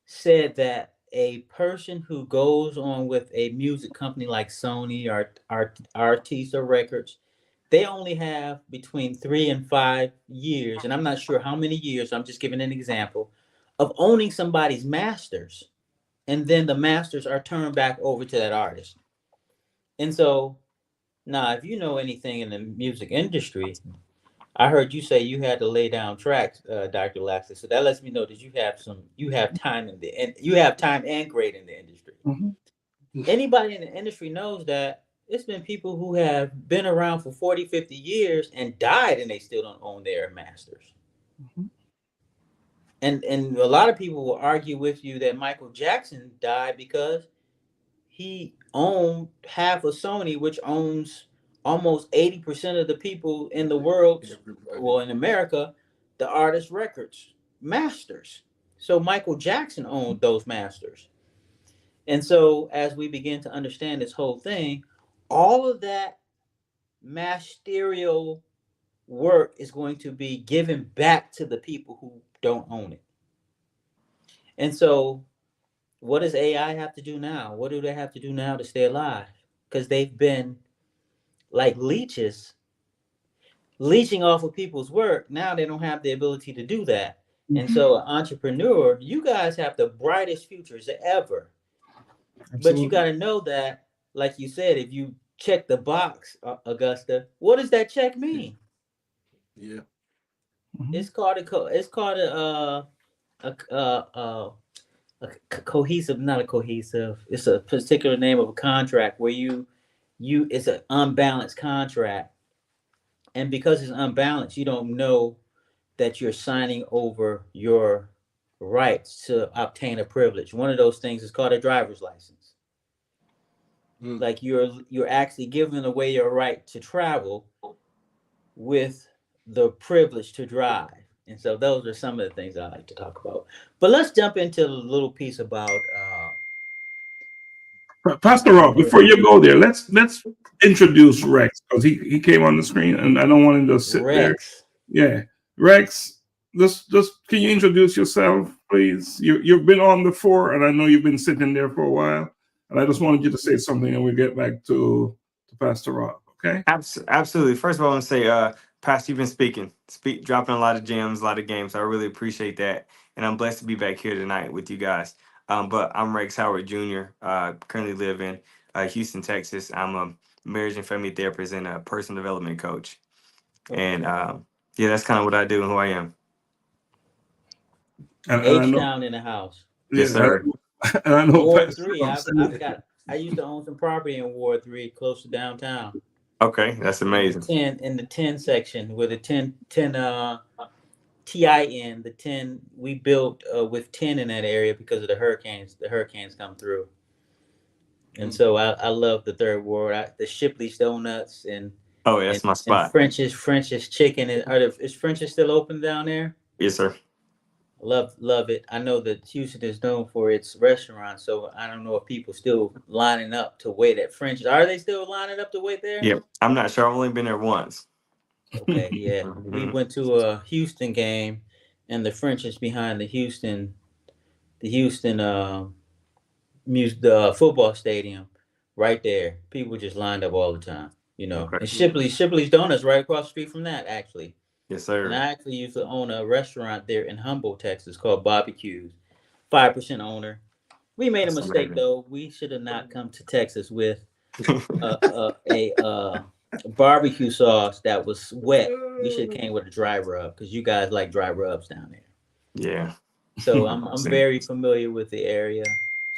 said that a person who goes on with a music company like Sony or Artista Records, they only have between 3 and 5 years, and I'm not sure how many years, I'm just giving an example, of owning somebody's masters. And then the masters are turned back over to that artist. And so now, if you know anything in the music industry, I heard you say you had to lay down tracks, Dr. Laxley. So that lets me know that you have time and grade in the industry. Anybody in the industry knows that it's been people who have been around for 40, 50 years and died, and they still don't own their masters. And a lot of people will argue with you that Michael Jackson died because he owned half of Sony, which owns almost 80% of the people in the world, well, in America, the artist records masters. So Michael Jackson owned those masters. And so as we begin to understand this whole thing, all of that masterial work is going to be given back to the people who don't own it. And so what does AI have to do now? What do they have to do now to stay alive? Because they've been like leeches, leeching off of people's work. Now they don't have the ability to do that. And so, an entrepreneur, you guys have the brightest futures ever. Absolutely. But you got to know that, like you said, if you check the box, Augusta, what does that check mean? Yeah, it's called a cohesive, not a cohesive. It's a particular name of a contract where it's an unbalanced contract. And because it's unbalanced, you don't know that you're signing over your rights to obtain a privilege. One of those things is called a driver's license. Like you're actually giving away your right to travel with the privilege to drive. And so those are some of the things I like to talk about. But let's jump into a little piece about Pastor Rob, before you go there, let's introduce Rex, because he came on the screen and I don't want him to sit Rex. There. Yeah. Rex, just can you introduce yourself, please? You've been on before, and I know you've been sitting there for a while. And I just wanted you to say something, and we'll get back to Pastor Rob. Okay? Absolutely. First of all, I want to say Pastor, you've been dropping a lot of gems, a lot of games. I really appreciate that. And I'm blessed to be back here tonight with you guys. But I'm Rex Howard Jr., currently live in Houston, Texas. I'm a marriage and family therapist and a personal development coach. And yeah, that's kind of what I do and who I am. H-Town in the house. Yes, sir. And I know Ward 3. I used to own some property in Ward 3 close to downtown. Okay, that's amazing. In the 10 section where the 10 TIN, the 10 we built with 10 in that area because of the hurricanes. The hurricanes come through. And so I love the third ward. The Shipley's Donuts and that's my spot. And French's Chicken. Is French's still open down there? Yes, sir. Love it. I know that Houston is known for its restaurants, so I don't know if people still lining up to wait at French's. Are they still lining up to wait there? Yeah, I'm not sure. I've only been there once. Okay, yeah. We went to a Houston game, and the French's behind the Houston football stadium, right there. People just lined up all the time, you know. Okay. And Shipley's Donuts right across the street from that, actually. Yes, sir. And I actually used to own a restaurant there in Humboldt, Texas called Bobby Q's. 5% owner. We made a mistake, though. We should have not come to Texas with a barbecue sauce that was wet. We should have came with a dry rub because you guys like dry rubs down there. Yeah. So I'm very familiar with the area.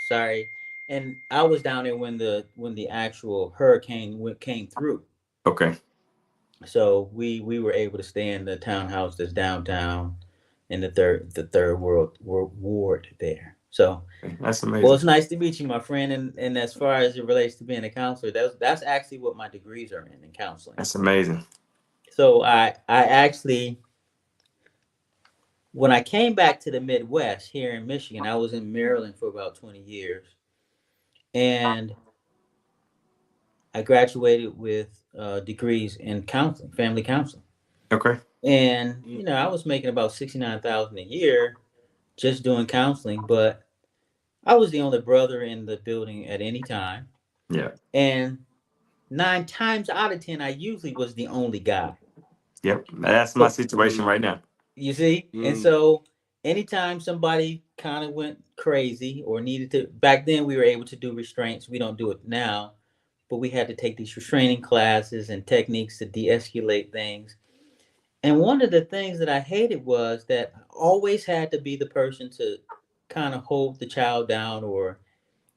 Sorry. And I was down there when the actual hurricane came through. Okay. So we were able to stay in the townhouse that's downtown in the third ward there. So that's amazing. Well, it's nice to meet you, my friend. And as far as it relates to being a counselor, that's actually what my degrees are in counseling. That's amazing. So I actually, when I came back to the Midwest here in Michigan, I was in Maryland for about 20 years. And I graduated with degrees in counseling, family counseling. Okay. And, you know, I was making about $69,000 a year just doing counseling, but I was the only brother in the building at any time. Yeah. And 9 times out of 10, I usually was the only guy. Yep. That's my situation right now. You see? And so anytime somebody kind of went crazy or needed to, back then we were able to do restraints. We don't do it now, but we had to take these restraining classes and techniques to de-escalate things. And one of the things that I hated was that I always had to be the person to kind of hold the child down or,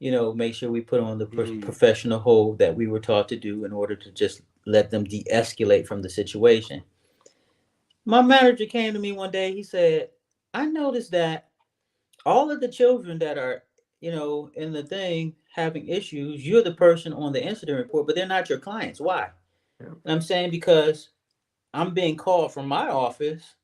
you know, make sure we put on the professional hold that we were taught to do in order to just let them de-escalate from the situation. My manager came to me one day. He said, I noticed that all of the children that are, you know, in the thing having issues, you're the person on the incident report, but they're not your clients. Why? Yeah. And I'm saying because I'm being called from my office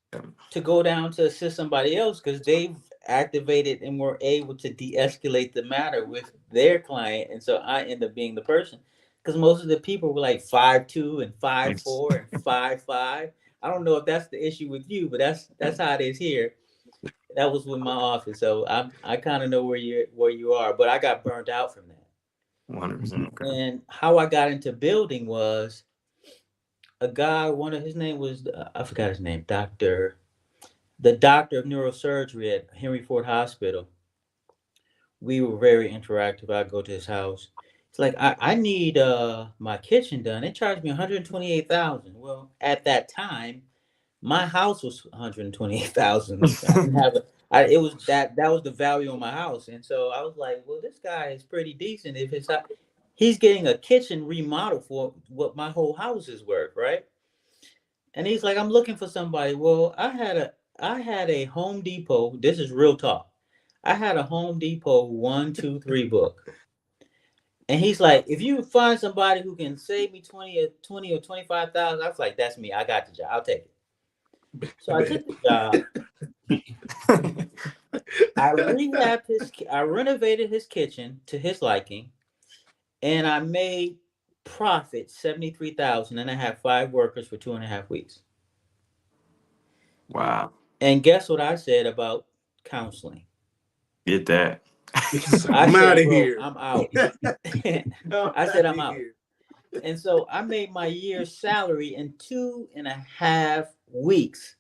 to go down to assist somebody else because they've activated and were able to de-escalate the matter with their client. And so I end up being the person because most of the people were like 5'2" and 5'4" and 5'5". I don't know if that's the issue with you, but that's how it is here. That was with my office. So I kind of know where you are, but I got burnt out from that. 100%. Okay. And how I got into building was a guy, his name was, I forgot his name, the doctor of neurosurgery at Henry Ford Hospital. We were very interactive. I'd go to his house. It's like, I need my kitchen done. They charged me $128,000. Well, at that time, my house was $128,000. I didn't have it was that was the value of my house. And so I was like, well, this guy is pretty decent. If he's getting a kitchen remodel for what my whole house is worth, right? And he's like, I'm looking for somebody. Well, I had a Home Depot. This is real talk. I had a Home Depot 1, 2, 3 book. And he's like, if you find somebody who can save me 20 or 25,000, I was like, that's me. I got the job. I'll take it. So I took the job. I renovated his kitchen to his liking, and I made profit $73,000, and I had 5 workers for 2.5 weeks. Wow. And guess what I said about counseling? Get that. I'm out of here. I'm out. I said I'm out. And so I made my year's salary in 2.5 weeks.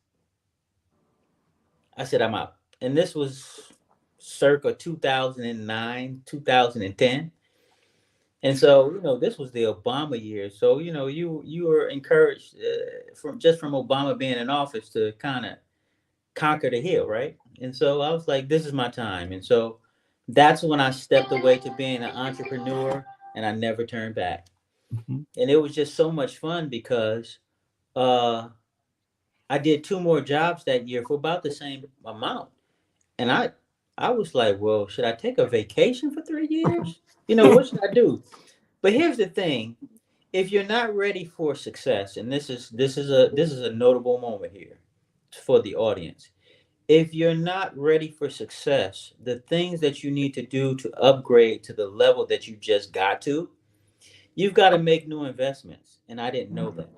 I said, I'm out. And this was circa 2009, 2010. And so, this was the Obama years. So, you were encouraged from Obama being in office to kind of conquer the hill, right? And so I was like, this is my time. And so that's when I stepped away to being an entrepreneur, and I never turned back. Mhm. And it was just so much fun because I did 2 more jobs that year for about the same amount. And I was like, well, should I take a vacation for 3 years? What should I do? But here's the thing. If you're not ready for success, and this is a notable moment here for the audience. If you're not ready for success, the things that you need to do to upgrade to the level that you just got to, you've got to make new investments. And I didn't know that.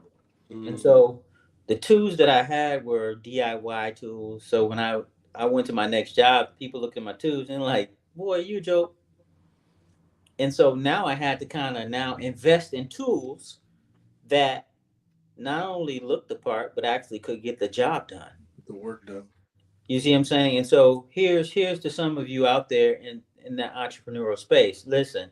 And so the tools that I had were DIY tools. So when I went to my next job, people looked at my tools and like, boy, you joke. And so now I had to kind of now invest in tools that not only looked the part, but actually could get the job done. The work done. You see what I'm saying? And so here's to some of you out there in that entrepreneurial space. Listen,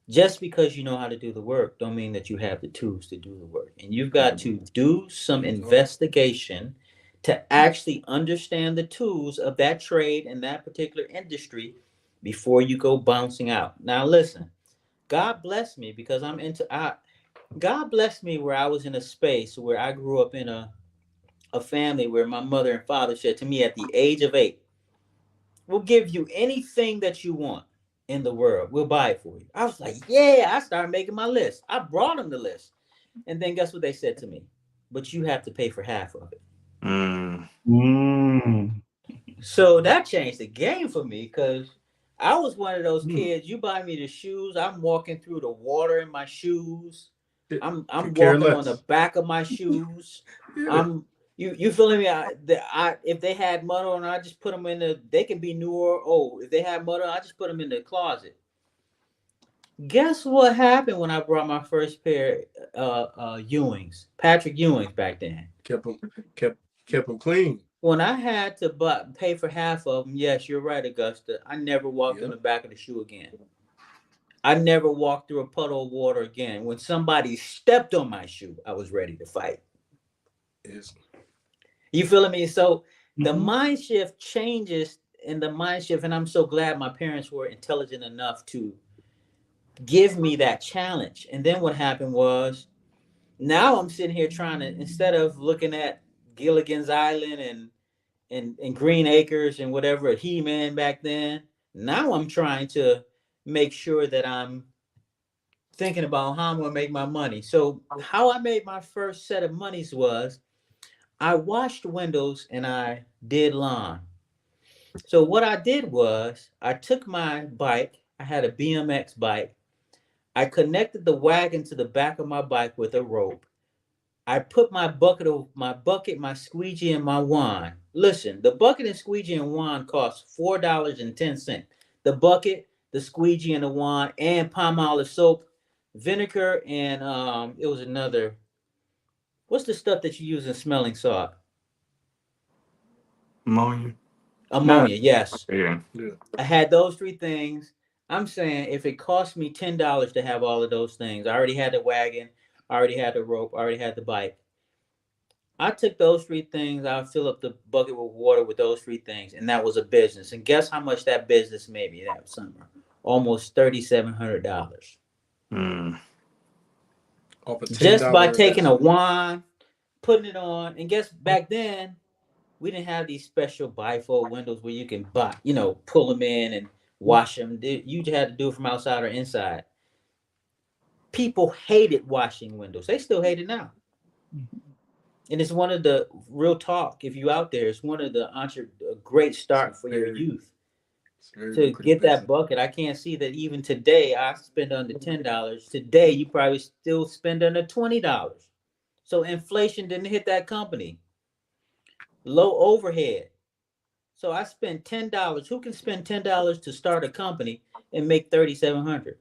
just because you know how to do the work don't mean that you have the tools to do the work. And you've got to do some investigation to actually understand the tools of that trade and that particular industry before you go bouncing out. Now listen, God bless me because God blessed me where I was in a space where I grew up in a family where my mother and father said to me at the age of 8, we'll give you anything that you want in the world. We'll buy it for you. I was like, yeah, I started making my list. I brought them the list. And then guess what they said to me? But you have to pay for half of it. So that changed the game for me because I was one of those kids. You buy me the shoes, I'm walking through the water in my shoes. I'm walking on the back of my shoes. I'm you feeling me? If they had mud on, I just put them in they can be new or old. If they had mud on, I just put them in the closet. Guess what happened when I brought my first pair Ewings, Patrick Ewings back then? Kept them clean. When I had to pay for half of them, yes, you're right, Augusta. I never walked on the back of the shoe again. I never walked through a puddle of water again. When somebody stepped on my shoe, I was ready to fight. Yes. You feeling me? So the mind shift changes in the mind shift, and I'm so glad my parents were intelligent enough to give me that challenge. And then what happened was, now I'm sitting here trying to, instead of looking at Gilligan's Island and Green Acres and whatever, He-Man back then, now I'm trying to make sure that I'm thinking about how I'm going to make my money. So how I made my first set of monies was I washed windows and I did lawn. So what I did was I took my bike. I had a BMX bike. I connected the wagon to the back of my bike with a rope. I put my bucket, my squeegee, and my wand. Listen, the bucket and squeegee and wand cost $4.10. The bucket, the squeegee, and the wand, and palm olive soap, vinegar, and it was another. What's the stuff that you use in smelling salt? Ammonia. Ammonia, yes. Yeah. I had those 3 things. I'm saying if it cost me $10 to have all of those things, I already had the wagon, I already had the rope, I already had the bike. I took those 3 things, I would fill up the bucket with water with those 3 things, and that was a business. And guess how much that business made me that summer? Almost $3,700. Just by taking a wand, putting it on, and guess back then, we didn't have these special bifold windows where you can pull them in and wash them. You had to do it from outside or inside. People hated washing windows. They still hate it now. And it's one of the real talk. If you out there, it's one of the a great start for your youth to get that bucket. I can't see that even today I spend under $10. Today you probably still spend under $20. So inflation didn't hit that company. Low overhead. So I spent $10. Who can spend $10 to start a company and make $3,700?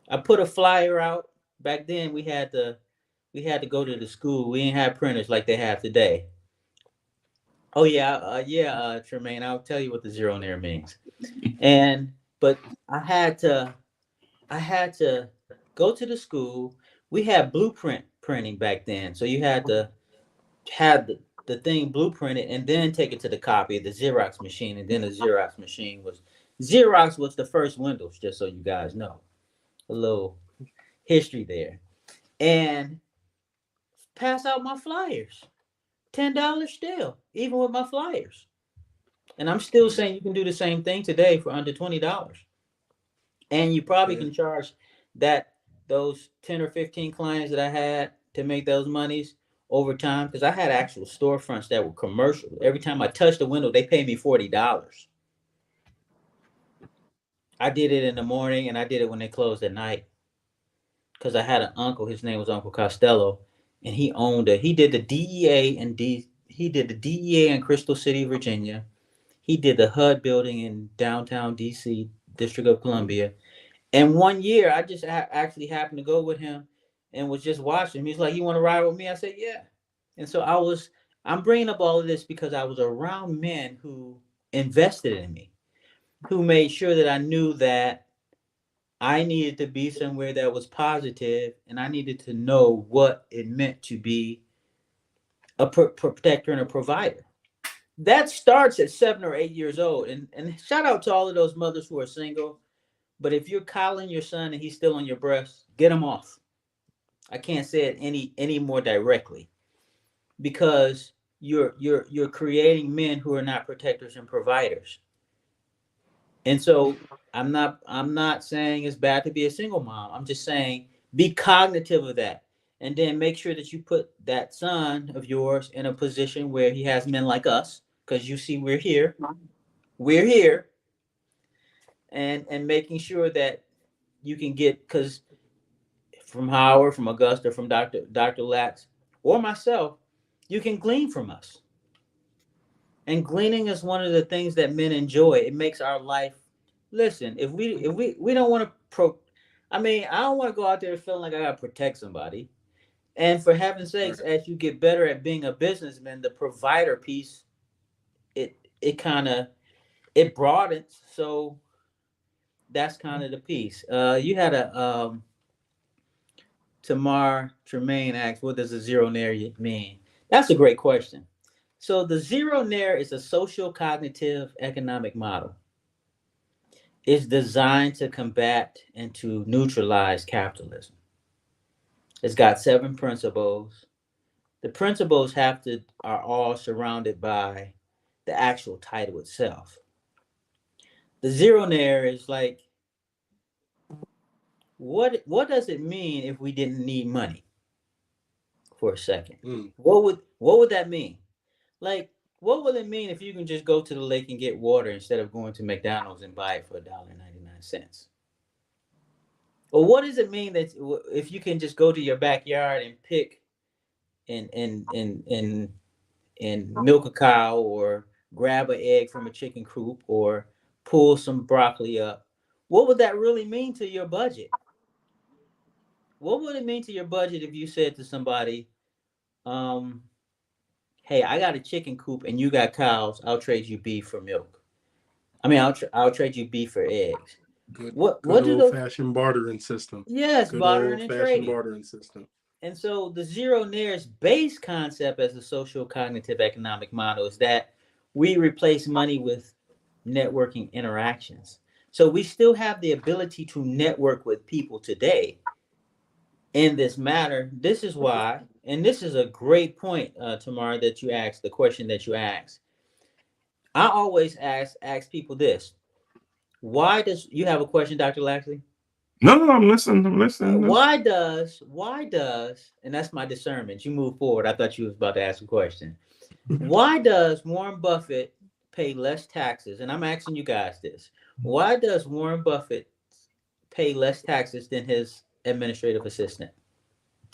I put a flyer out. Back then we had to go to the school. We didn't have printers like they have today. Oh yeah, Tremaine, I'll tell you what the zero there means. But I had to go to the school. We had blueprint printing back then, so you had to have the thing blueprinted and then take it to the copy of the Xerox machine, and then the Xerox was the first Windows, just so you guys know. A little history there. And pass out my flyers. $10 still, even with my flyers. And I'm still saying you can do the same thing today for under $20. And you probably can charge those 10 or 15 clients that I had to make those monies over time, because I had actual storefronts that were commercial. Every time I touched the window, they paid me $40. I did it in the morning and I did it when they closed at night, because I had an uncle. His name was Uncle Costello, and he did the DEA in Crystal City, Virginia. He did the HUD building in downtown DC, District of Columbia. And one year, I just actually happened to go with him and was just watching him. He's like, "You want to ride with me?" I said, "Yeah." And so I'm bringing up all of this because I was around men who invested in me, who made sure that I knew that I needed to be somewhere that was positive, and I needed to know what it meant to be a protector and a provider. That starts at 7 or 8 years old. And shout out to all of those mothers who are single. But if you're coddling your son and he's still on your breast, get him off. I can't say it any more directly, because you're creating men who are not protectors and providers. And so I'm not saying it's bad to be a single mom. I'm just saying be cognitive of that. And then make sure that you put that son of yours in a position where he has men like us, because you see we're here. We're here. And making sure that you can get, because from Howard, from Augusta, from Dr. Lax, or myself, you can glean from us. And gleaning is one of the things that men enjoy. It makes our life. Listen, if we don't want to I don't want to go out there feeling like I gotta protect somebody. And for heaven's sakes, as you get better at being a businessman, the provider piece, it kind of broadens. So that's kind of the piece. You had a Tamar Tremaine asked, "What does a zero nair mean?" That's a great question. So the zero nair is a social cognitive economic model. It's designed to combat and to neutralize capitalism. It's got 7 principles. The principles are all surrounded by the actual title itself. The zero nair is like, what does it mean if we didn't need money? For a second. What would that mean? Like, what would it mean if you can just go to the lake and get water instead of going to McDonald's and buy it for $1.99? Or what does it mean that if you can just go to your backyard and pick and milk a cow, or grab an egg from a chicken coop, or pull some broccoli up? What would that really mean to your budget? What would it mean to your budget if you said to somebody, "Hey, I got a chicken coop and you got cows. I'll trade you beef for milk. I'll trade you beef for eggs." Good What do old-fashioned bartering system. Yes, Good bartering and trading. bartering system. And so the zero nair's base concept as a social cognitive economic model is that we replace money with networking interactions. So we still have the ability to network with people today in this matter. This is why, and this is a great point, Tamara, that you asked, the question that you asked. I always ask people this. Why does, you have a question, Dr. Laxley? No, I'm listening. Why does, and that's my discernment. You move forward. I thought you was about to ask a question. Why does Warren Buffett pay less taxes? And I'm asking you guys this. Why does Warren Buffett pay less taxes than his administrative assistant?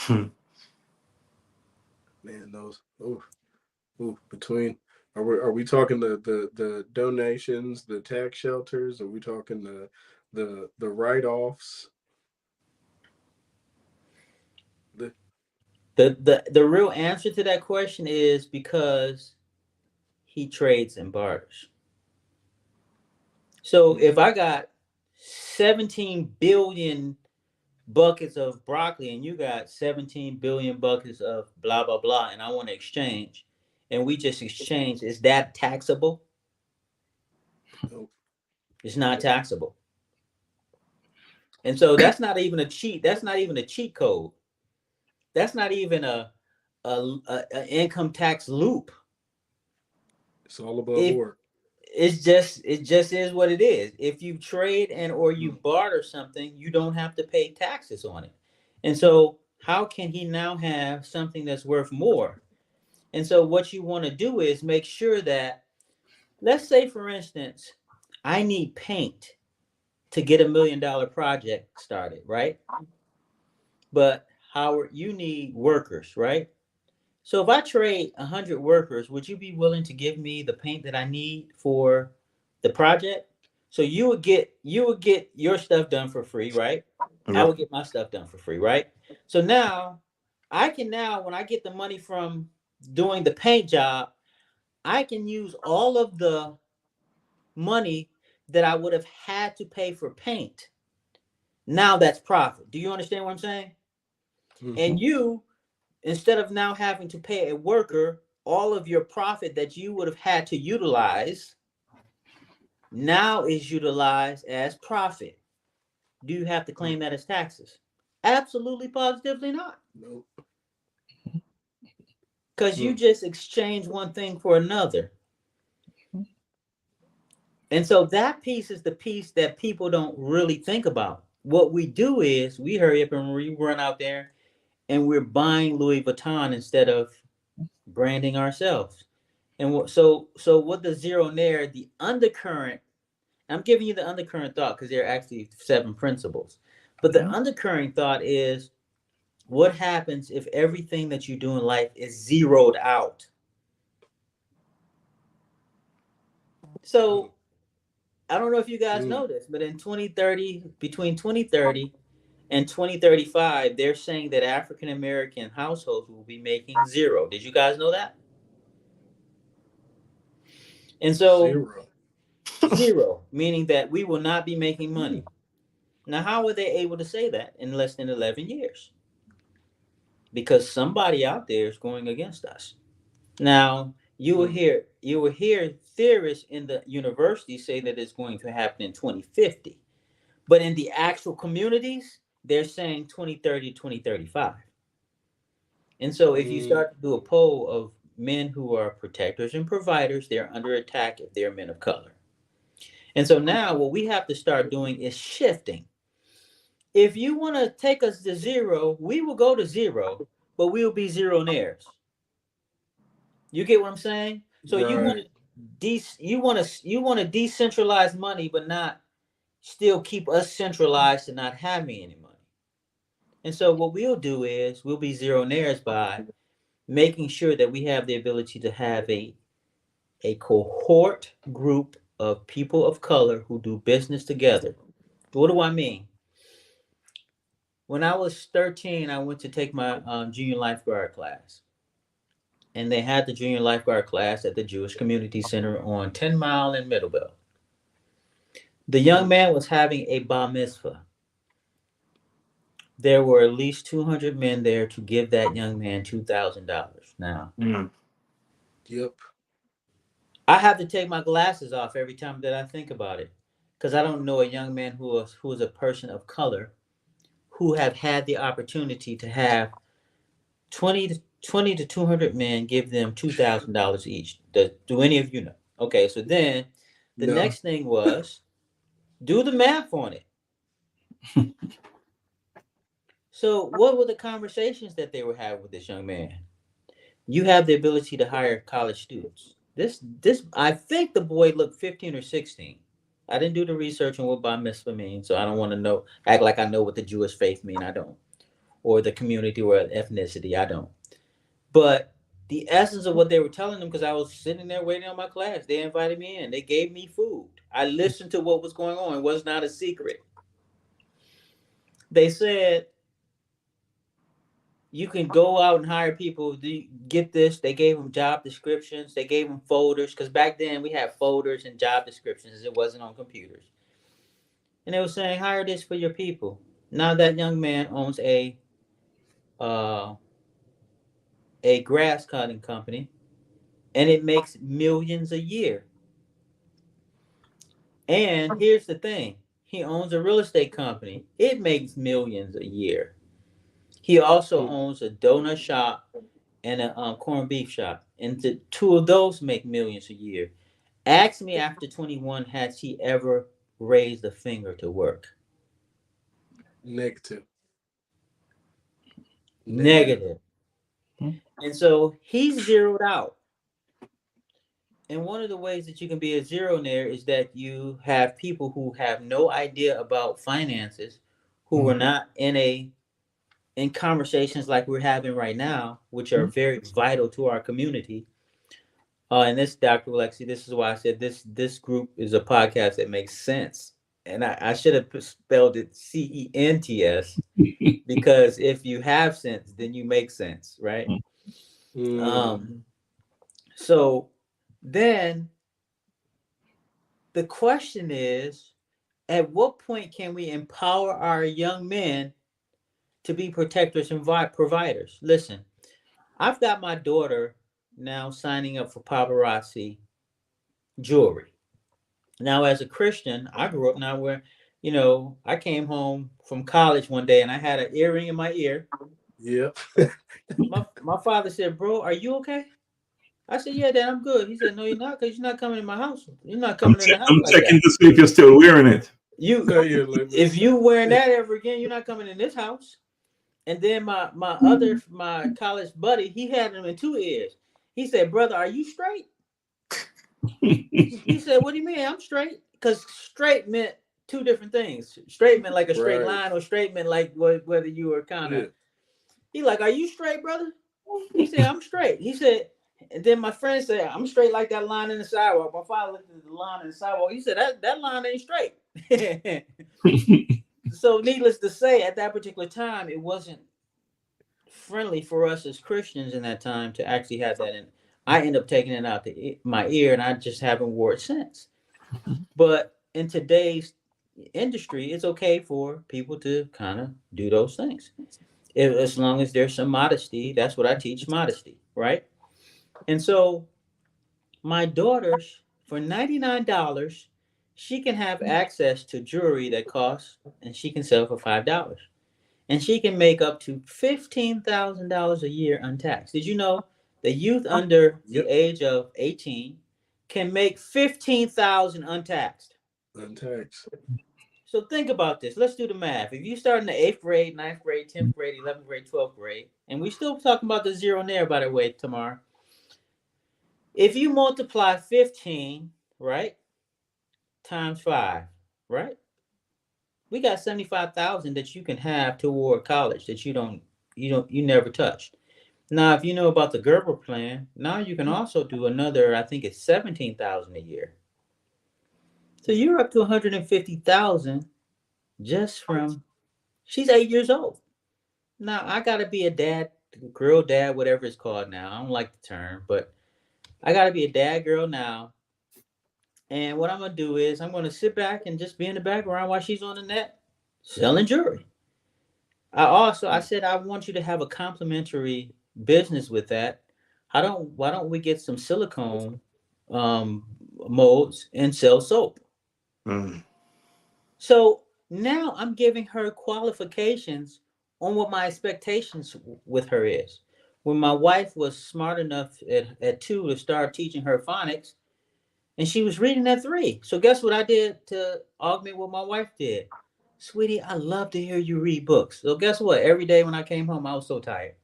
Man, those between, are we talking the donations, the tax shelters? Are we talking the write-offs? The real answer to that question is because he trades and barters. So if I got 17 billion buckets of broccoli and you got 17 billion buckets of blah blah blah, and I want to exchange, and we just exchange, is that taxable? Nope. It's not taxable. And so that's not even a cheat. That's not even a cheat code. That's not even a income tax loop. It's all above board. It just is what it is. If you trade and or you barter something, you don't have to pay taxes on it. And so how can he now have something that's worth more? And so what you want to do is make sure that, let's say for instance, I need paint to get $1 million project started, right? But Howard, you need workers, right? So if I trade 100 workers, would you be willing to give me the paint that I need for the project? So you would get your stuff done for free, right? Yep. I would get my stuff done for free, right? So now I can when I get the money from doing the paint job, I can use all of the money that I would have had to pay for paint. Now that's profit. Do you understand what I'm saying? Mm-hmm. And you, instead of now having to pay a worker all of your profit that you would have had to utilize, now is utilized as profit. Do you have to claim that as taxes? Absolutely, positively not. Nope. Because you just exchange one thing for another. And so that piece is the piece that people don't really think about. What we do is we hurry up and we run out there and we're buying Louis Vuitton instead of branding ourselves. And so what the zero nair, the undercurrent, I'm giving you the undercurrent thought because there are actually 7 principles. But the undercurrent thought is, what happens if everything that you do in life is zeroed out? So I don't know if you guys know this, but in 2030, between 2030 and 2035, they're saying that African American households will be making 0. Did you guys know that? And so 0, meaning that we will not be making money. Now, how were they able to say that in less than 11 years? Because somebody out there is going against us. Now, you will hear theorists in the university say that it's going to happen in 2050. But in the actual communities, they're saying 2030, 2035. And so if you start to do a poll of men who are protectors and providers, they're under attack if they're men of color. And so now what we have to start doing is shifting. If you want to take us to 0, we will go to 0, but we will be zero-nairs. You get what I'm saying? So you want to decentralize money, but not still keep us centralized to not having any money. And so what we'll do is we'll be zero-nairs by making sure that we have the ability to have a cohort group of people of color who do business together. What do I mean? When I was 13, I went to take my junior lifeguard class. And they had the junior lifeguard class at the Jewish Community Center on 10 Mile in Middlebelt. The young man was having a bar mitzvah. There were at least 200 men there to give that young man $2,000. Now, Yep. I have to take my glasses off every time that I think about it, because I don't know a young man who is a person of color who have had the opportunity to have 20 to 200 men give them $2,000 each. Do any of you know? Okay, so then the next thing was, do the math on it. So what were the conversations that they were having with this young man? You have the ability to hire college students. This I think the boy looked 15 or 16. I didn't do the research on what bar mitzvah means, so I don't want to act like I know what the Jewish faith mean. I don't. Or the community or ethnicity. I don't. But the essence of what they were telling them, because I was sitting there waiting on my class, they invited me in. They gave me food. I listened to what was going on. It was not a secret. They said, You can go out and hire people. Get this? They gave them job descriptions. They gave them folders, because back then we had folders and job descriptions. It wasn't on computers. And they were saying, hire this for your people. Now that young man owns uh, a grass cutting company, and it makes millions a year. And here's the thing: he owns a real estate company. It makes millions a year. He also owns a donut shop and a corned beef shop, and the two of those make millions a year. Ask me after 21, has he ever raised a finger to work? Negative. Negative. And so he's zeroed out. And one of the ways that you can be a zeronaire is that you have people who have no idea about finances, who are not in conversations like we're having right now, which are very vital to our community. And this, Dr. Alexi, this is why I said this group is a podcast that makes sense. And I should have spelled it CENTS, because if you have sense, then you make sense, right? So then the question is, at what point can we empower our young men to be protectors and providers? Listen, I've got my daughter now signing up for paparazzi jewelry. Now, as a Christian, I grew up now where, I came home from college one day and I had an earring in my ear. Yep. My father said, "Bro, are you okay?" I said, "Yeah, Dad, I'm good." He said, "No, you're not, because you're not coming in my house. You're not coming in the house." I'm like checking that. to see if you're still wearing it. If you wearing that ever again, you're not coming in this house. And then my college buddy, he had him in two ears. He said, "Brother, are you straight?" He said, "What do you mean I'm straight?" Because straight meant two different things. Straight meant like a straight line, or straight meant like whether you were kind of. He like, "Are you straight, brother?" He said, "I'm straight." He said, and then my friend said, "I'm straight like that line in the sidewalk." My father looked at the line in the sidewalk. He said, that line ain't straight. So needless to say, at that particular time, it wasn't friendly for us as Christians in that time to actually have that in. I end up taking it out my ear, and I just haven't wore it since. But in today's industry, it's okay for people to kind of do those things, as long as there's some modesty. That's what I teach: modesty, right? And so my daughter, for $99, she can have access to jewelry that costs, and she can sell for $5. And she can make up to $15,000 a year untaxed. Did you know the youth under the age of 18 can make $15,000 untaxed? Untaxed. So think about this. Let's do the math. If you start in the 8th grade, 9th grade, 10th grade, 11th grade, 12th grade, and we still talking about the zeronaire, by the way, tomorrow. If you multiply 15, right, times 5, right, we got 75,000 that you can have toward college that you never touched. Now, if you know about the Gerber plan, now you can also do another, I think it's 17,000 a year. So you're up to 150,000 just from, she's 8 years old. Now I gotta be a dad, girl dad, whatever it's called now. I don't like the term, but I gotta be a dad girl now. And what I'm gonna do is I'm gonna sit back and just be in the background while she's on the net selling jewelry. I said I want you to have a complimentary business with that. Why don't we get some silicone molds and sell soap? So now I'm giving her qualifications on what my expectations with her is. When my wife was smart enough at 2 to start teaching her phonics, and she was reading at 3. So guess what I did to augment what my wife did? Sweetie, I love to hear you read books. So guess what? Every day when I came home, I was so tired.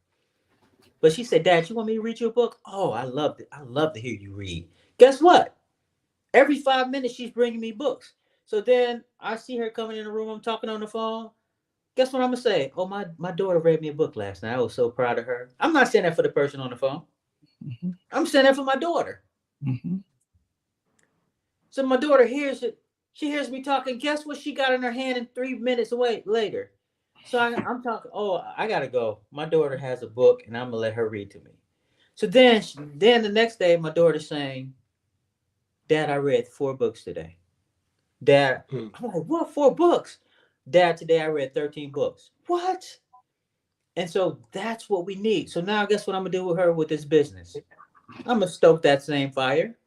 But she said, "Dad, you want me to read you a book?" "Oh, I love it. I love to hear you read." Guess what? Every 5 minutes, she's bringing me books. So then I see her coming in the room. I'm talking on the phone. Guess what I'm going to say? "Oh, my daughter read me a book last night. I was so proud of her." I'm not saying that for the person on the phone. I'm saying that for my daughter. So my daughter hears it. She hears me talking. Guess what she got in her hand in 3 minutes later? So I'm talking. Oh, I gotta go. My daughter has a book, and I'm gonna let her read to me. So then the next day, my daughter's saying, "Dad, I read 4 books today." Dad, I'm like, "What 4 books?" Dad, today I read 13 books. What? And so that's what we need. So now, guess what I'm gonna do with her with this business? I'm gonna stoke that same fire.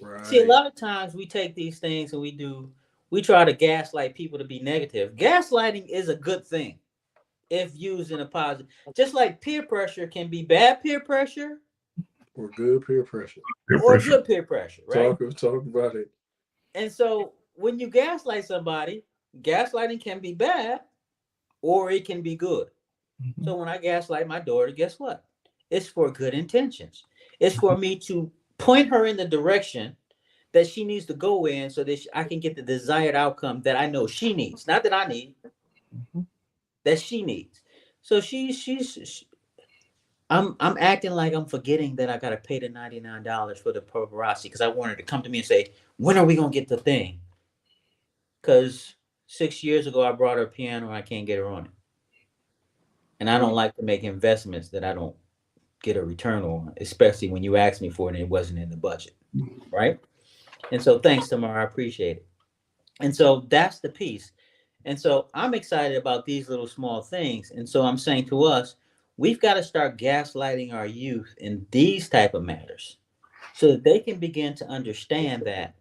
Right. See, a lot of times we take these things and we try to gaslight people to be negative. Gaslighting is a good thing if used in a positive. Just like peer pressure can be bad peer pressure or good peer pressure. Or good peer pressure, right? Talk about it. And so when you gaslight somebody, gaslighting can be bad or it can be good. Mm-hmm. So when I gaslight my daughter, guess what? It's for good intentions. It's for me to point her in the direction that she needs to go in so that I can get the desired outcome that I know she needs. Not that I need, that she needs. So I'm acting like I'm forgetting that I got to pay the $99 for the paparazzi because I wanted to come to me and say, when are we going to get the thing? Because 6 years ago, I brought her a piano and I can't get her on it. And I don't like to make investments that I don't get a return on, especially when you asked me for it and it wasn't in the budget, right? And so thanks, Tamara, I appreciate it. And so that's the piece. And so I'm excited about these little small things. And so I'm saying to us, we've got to start gaslighting our youth in these type of matters so that they can begin to understand that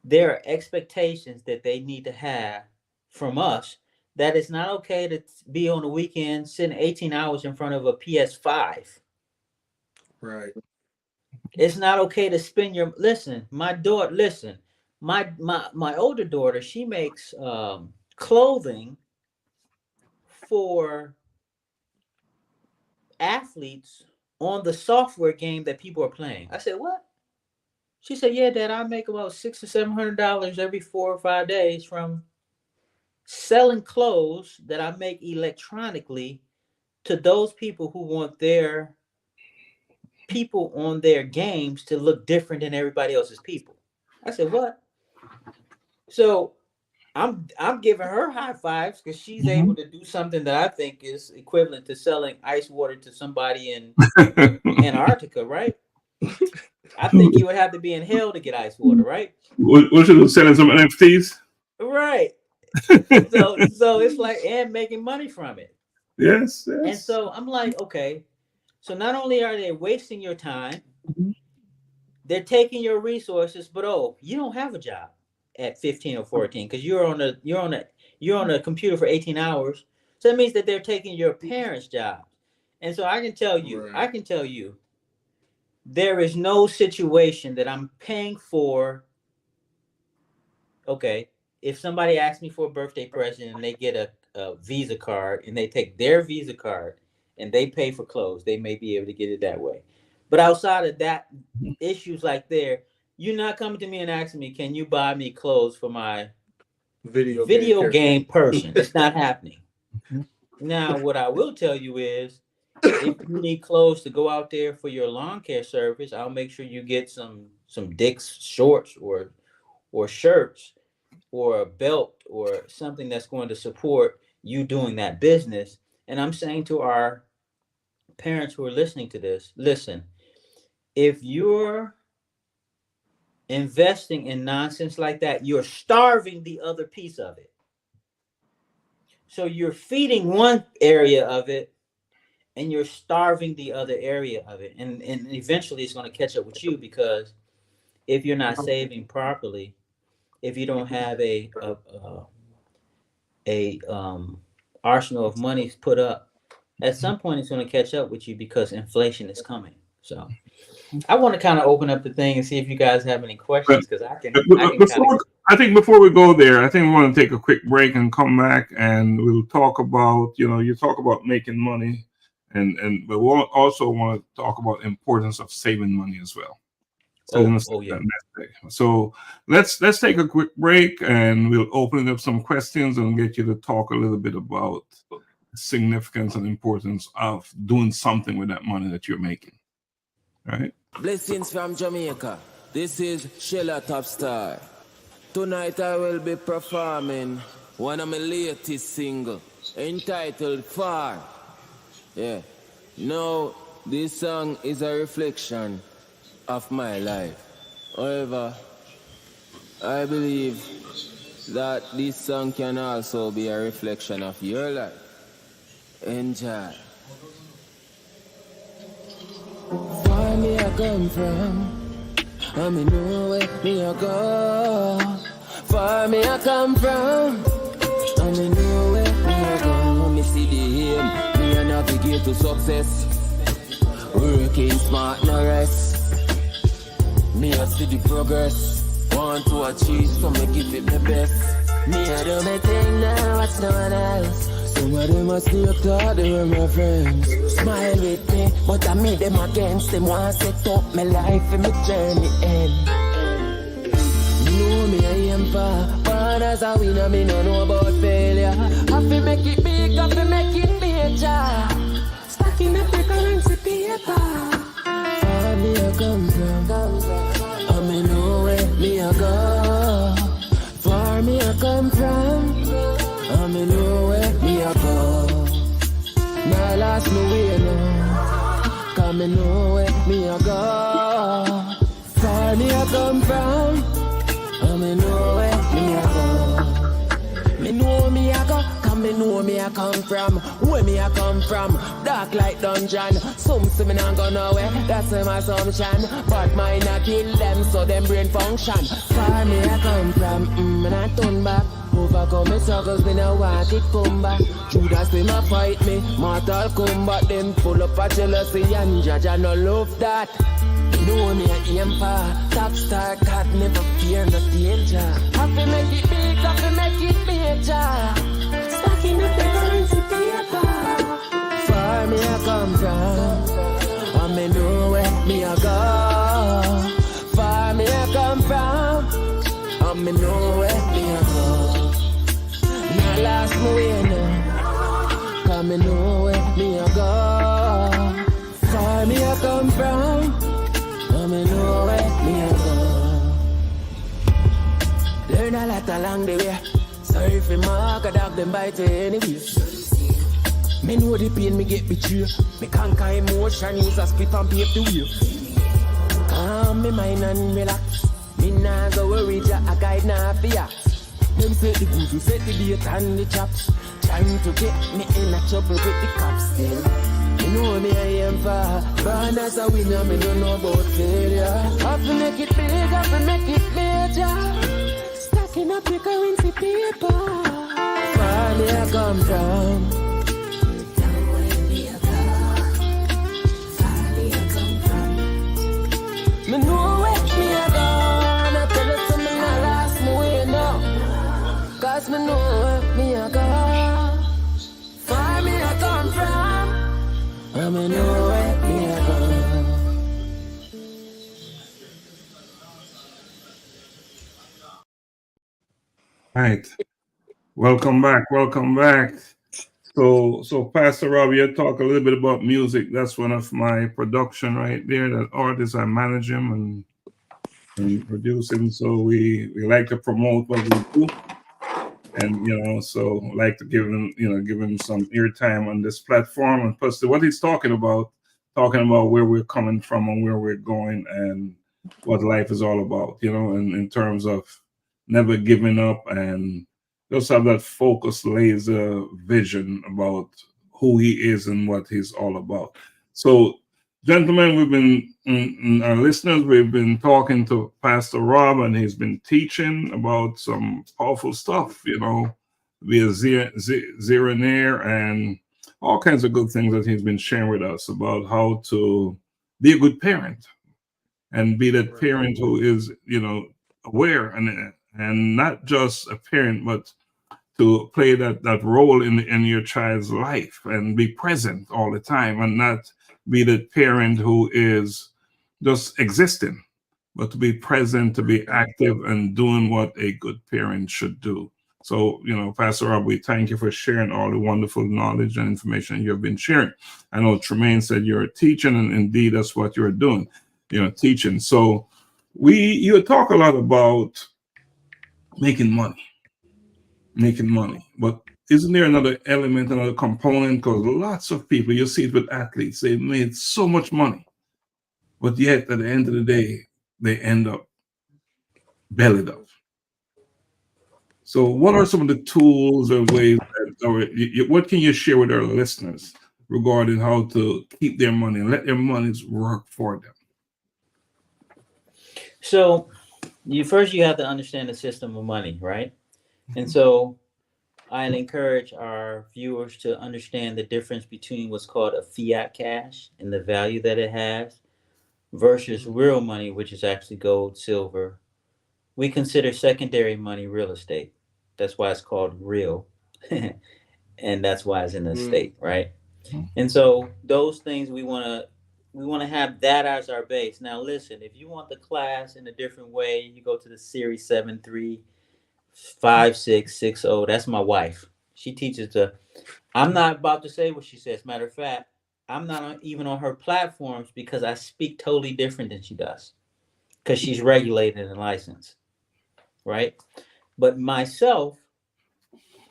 there are expectations that they need to have from us, that it's not okay to be on the weekend sitting 18 hours in front of a PS5. Right. It's not okay to spend my older daughter, she makes clothing for athletes on the software game that people are playing. I said, what? She said, yeah, Dad, I make about $600 or $700 every 4 or 5 days from selling clothes that I make electronically to those people who want their people on their games to look different than everybody else's people. I said, what? So I'm giving her high fives because she's able to do something that I think is equivalent to selling ice water to somebody in Antarctica, right? I think you would have to be in hell to get ice water, right? What should we sell some NFTs? Right. so it's like, and making money from it. Yes. And so I'm like, okay, so not only are they wasting your time, they're taking your resources, but you don't have a job at 15 or 14 because you're on a computer for 18 hours. So that means that they're taking your parents' jobs. And so I can tell you, there is no situation that I'm paying for. Okay, if somebody asks me for a birthday present and they get a Visa card and they take their Visa card and they pay for clothes, they may be able to get it that way. But outside of that, issues like there, you're not coming to me and asking me, can you buy me clothes for my video game person? It's not happening. Now, what I will tell you is, if you need clothes to go out there for your lawn care service, I'll make sure you get some Dick's shorts or shirts or a belt or something that's going to support you doing that business. And I'm saying to our parents who are listening to this, listen, if you're investing in nonsense like that, you're starving the other piece of it. So you're feeding one area of it and you're starving the other area of it. And eventually it's going to catch up with you, because if you're not saving properly, if you don't have a arsenal of money put up, at some point it's going to catch up with you because inflation is coming. So I want to kind of open up the thing and see if you guys have any questions, because I think before we go there, I think we want to take a quick break and come back and we'll talk about, you talk about making money, but we'll also want to talk about the importance of saving money as well. So let's take a quick break and we'll open up some questions and get you to talk a little bit about the significance and importance of doing something with that money that you're making. Right? Blessings from Jamaica. This is Sheila Topstar. Tonight I will be performing one of my latest singles. entitled Far. Yeah. Now, this song is a reflection of my life. However, I believe that this song can also be a reflection of your life. Enjoy. Far me I come from, I me know where me I go. Far me I come from, I me know where me I go. Me see the aim, me I navigate to success. Working smart, no rest. Me I see the progress. Want to achieve, so me give it my best. Me I do my thing now, what's no one else. Some of them must be thought they were my friends. Smile with me, but I meet them against them. Want to set up my life and my journey end. You know me, I am far as a winner, me no know about failure. I feel make it big, I feel make it major. Stacking up the currency paper. Far me I come from, I me know where me I go. Far me I come from, I me know where me I go. Now last me way now, cause me know where me I go. Far me I come from, I me know where me I go. Me know me I go, cause me know me I come from. Where me I come from, dark like dungeon. Some say me not go nowhere, that's my assumption. But mine I kill them, so them brain function. Far me I come from, and I turn back. Overcome my struggles, me no want it come back. Judas them a fight me, Mortal Kombat. Them full up of jealousy and judge, I no love that. You know me I aim for top star, cat never fear no danger. Have to make it big, have to make it major. Stacking up the currency paper. Far me I come from, I me know where me I go. Far me I come from, I me know where me I go. Now last me way now, cause me know where me I go. Far me I come from, I me know where me I go. Learn a lot along the way. Sorry for my dog, them bite anyways. Me know the pain me get betrayed. Me conquer emotion, use a spit and pave the way. Calm me mind and relax. Me nah go worry, I guide nah fear. Them set the goods, we set the date and the chops. Trying to get me in a trouble with the cops still. You know me I am far, born as a winner, me don't know about failure. Have to make it big, have to make it major. Stacking up the currency paper. Far me I come from. Me know where me I go, and I tell you something I last me way now. Cause me know where me I go. Far me I come from, and me know where me I go. Right. Welcome back. Welcome back. So Pastor Rob, you talk a little bit about music. That's one of my production right there. That artists, I manage him and produce him. So we like to promote what we do, and so like to give him some airtime on this platform. And plus, what he's talking about where we're coming from and where we're going and what life is all about. And in terms of never giving up and just have that focused laser vision about who he is and what he's all about. So, gentlemen, our listeners, we've been talking to Pastor Rob, and he's been teaching about some powerful stuff, be a zeronaire and all kinds of good things that he's been sharing with us about how to be a good parent and be that parent who is, aware and not just a parent, but to play that role in your child's life and be present all the time and not be the parent who is just existing, but to be present, to be active and doing what a good parent should do. So, Pastor Rob, we thank you for sharing all the wonderful knowledge and information you've been sharing. I know Tremaine said you're teaching, and indeed that's what you're doing, teaching. So you talk a lot about making money, but isn't there another element, another component? Because lots of people, you see it with athletes, they made so much money, but yet at the end of the day, they end up bellied up. So what are some of the tools or ways what can you share with our listeners regarding how to keep their money and let their monies work for them? So you have to understand the system of money, right? And so I'd encourage our viewers to understand the difference between what's called a fiat cash and the value that it has versus real money, which is actually gold, silver. We consider secondary money real estate. That's why it's called real. And that's why it's in the state, right? And so those things we want to have that as our base. Now listen, if you want the class in a different way, you go to the series 735660. That's my wife. She teaches I'm not about to say what she says. Matter of fact, I'm not even on her platforms because I speak totally different than she does. Because she's regulated and licensed. Right? But myself,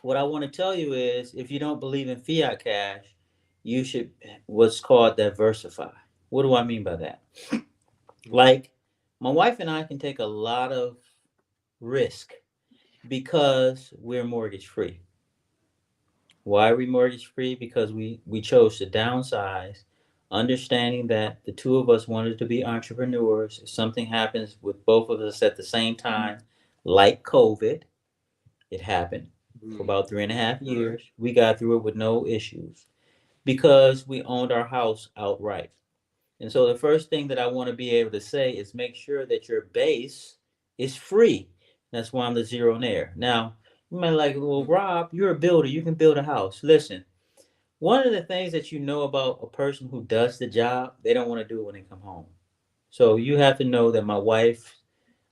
what I want to tell you is if you don't believe in fiat cash, you should what's called diversify. What do I mean by that? Like my wife and I can take a lot of risk because we're mortgage free. Why are we mortgage free? Because we chose to downsize, understanding that the two of us wanted to be entrepreneurs. If something happens with both of us at the same time, like COVID, it happened for about 3.5 years. We got through it with no issues because we owned our house outright. And so the first thing that I want to be able to say is make sure that your base is free. That's why I'm the zeronaire. Now, you might like, well, Rob, you're a builder. You can build a house. Listen, one of the things that you know about a person who does the job, they don't want to do it when they come home. So you have to know that my wife,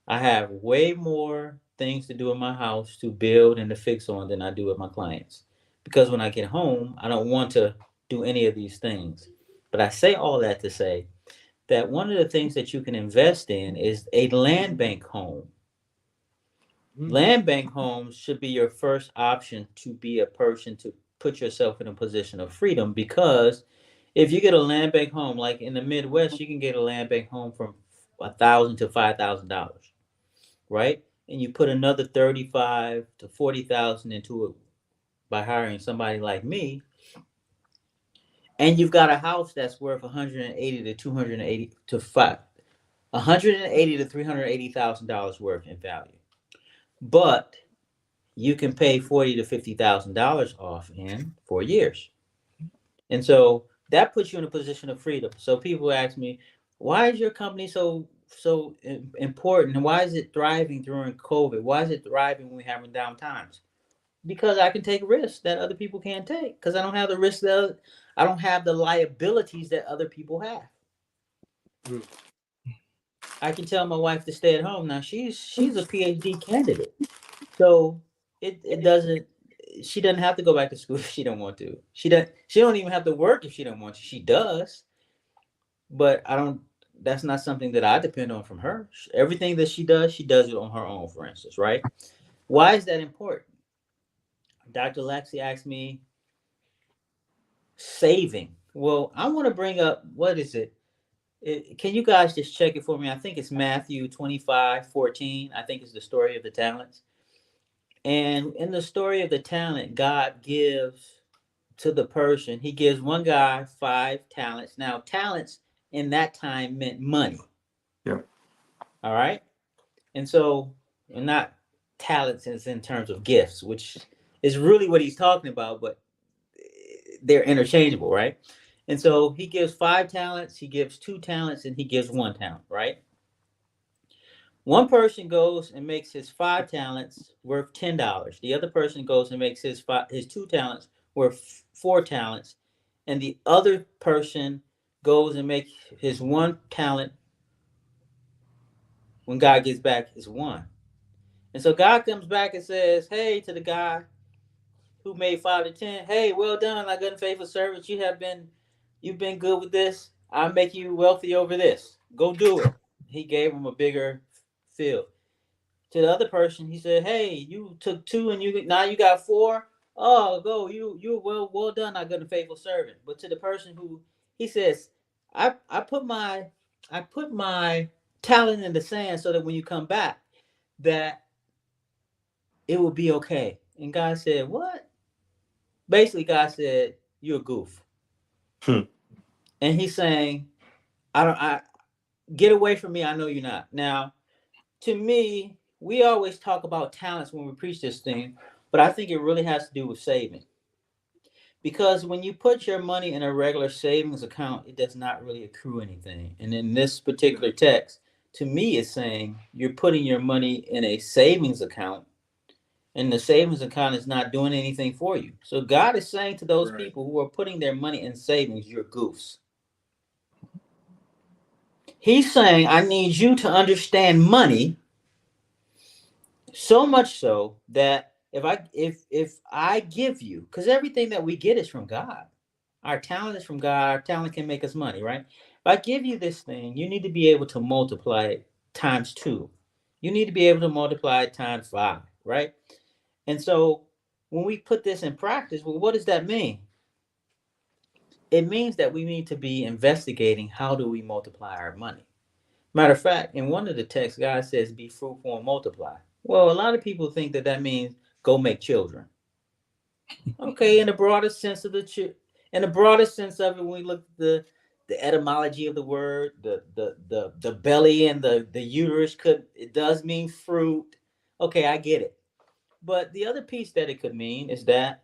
I have way more things to do in my house to build and to fix on than I do with my clients. Because when I get home, I don't want to do any of these things. But I say all that to say that one of the things that you can invest in is a land bank home. Land bank homes should be your first option to be a person to put yourself in a position of freedom, because if you get a land bank home, like in the Midwest, you can get a land bank home from $1,000 to $5,000, right? And you put another 35 to 40,000 into it by hiring somebody like me, and you've got a house that's worth 180 to 280 to $180 to $380,000 worth in value. But you can pay $40,000 to $50,000 off in 4 years. And so that puts you in a position of freedom. So people ask me, why is your company so important? And why is it thriving during COVID? Why is it thriving when we're having down times? Because I can take risks that other people can't take. Because I don't have the risks I don't have the liabilities that other people have. I can tell my wife to stay at home. Now she's a PhD candidate. So it doesn't, she doesn't have to go back to school if she don't want to. She don't even have to work if she don't want to. She does. But that's not something that I depend on from her. Everything that she does it on her own, for instance, right? Why is that important? Dr. Laxley asked me, saving. Well, I want to bring up, what is it? Can you guys just check it for me? I think it's Matthew 25:14. I think it's the story of the talents. And in the story of the talent, God gives to the person, he gives one guy 5 talents. Now, talents in that time meant money. Yeah. All right. And so, not talents in terms of gifts, which is really what he's talking about, but they're interchangeable, right? And so he gives 5 talents, he gives 2 talents, and he gives 1 talent, right? One person goes and makes his 5 talents worth $10. The other person goes and makes his 2 talents worth 4 talents. And the other person goes and makes his 1 talent, when God gets back, is 1. And so God comes back and says, hey, to the guy who made 5 to 10, hey, well done, my good and faithful servant. You've been good with this. I'll make you wealthy over this. Go do it. He gave him a bigger field. To the other person, he said, hey, you took 2 and now you got 4. oh, go, you well done, not good and faithful servant. But to the person who he says, I put my talent in the sand so that when you come back, that it will be okay. And God said, what? Basically, God said, you're a goof. And he's saying, I get away from me. I know you're not. Now, to me, we always talk about talents when we preach this thing, but I think it really has to do with saving. Because when you put your money in a regular savings account, it does not really accrue anything. And in this particular text, to me, it's saying you're putting your money in a savings account, and the savings account is not doing anything for you. So God is saying to those people who are putting their money in savings, you're goofs. He's saying, I need you to understand money, so much so that if I give you, because everything that we get is from God. Our talent is from God. Our talent can make us money, right? If I give you this thing, you need to be able to multiply it times 2. You need to be able to multiply it times 5, right? And so when we put this in practice, well, what does that mean? It means that we need to be investigating how do we multiply our money. Matter of fact, in one of the texts, God says, be fruitful and multiply. Well, a lot of people think that that means go make children. Okay, in the broader sense of in the broader sense of it, when we look at the etymology of the word, the belly and the uterus it does mean fruit. Okay, I get it. But the other piece that it could mean is that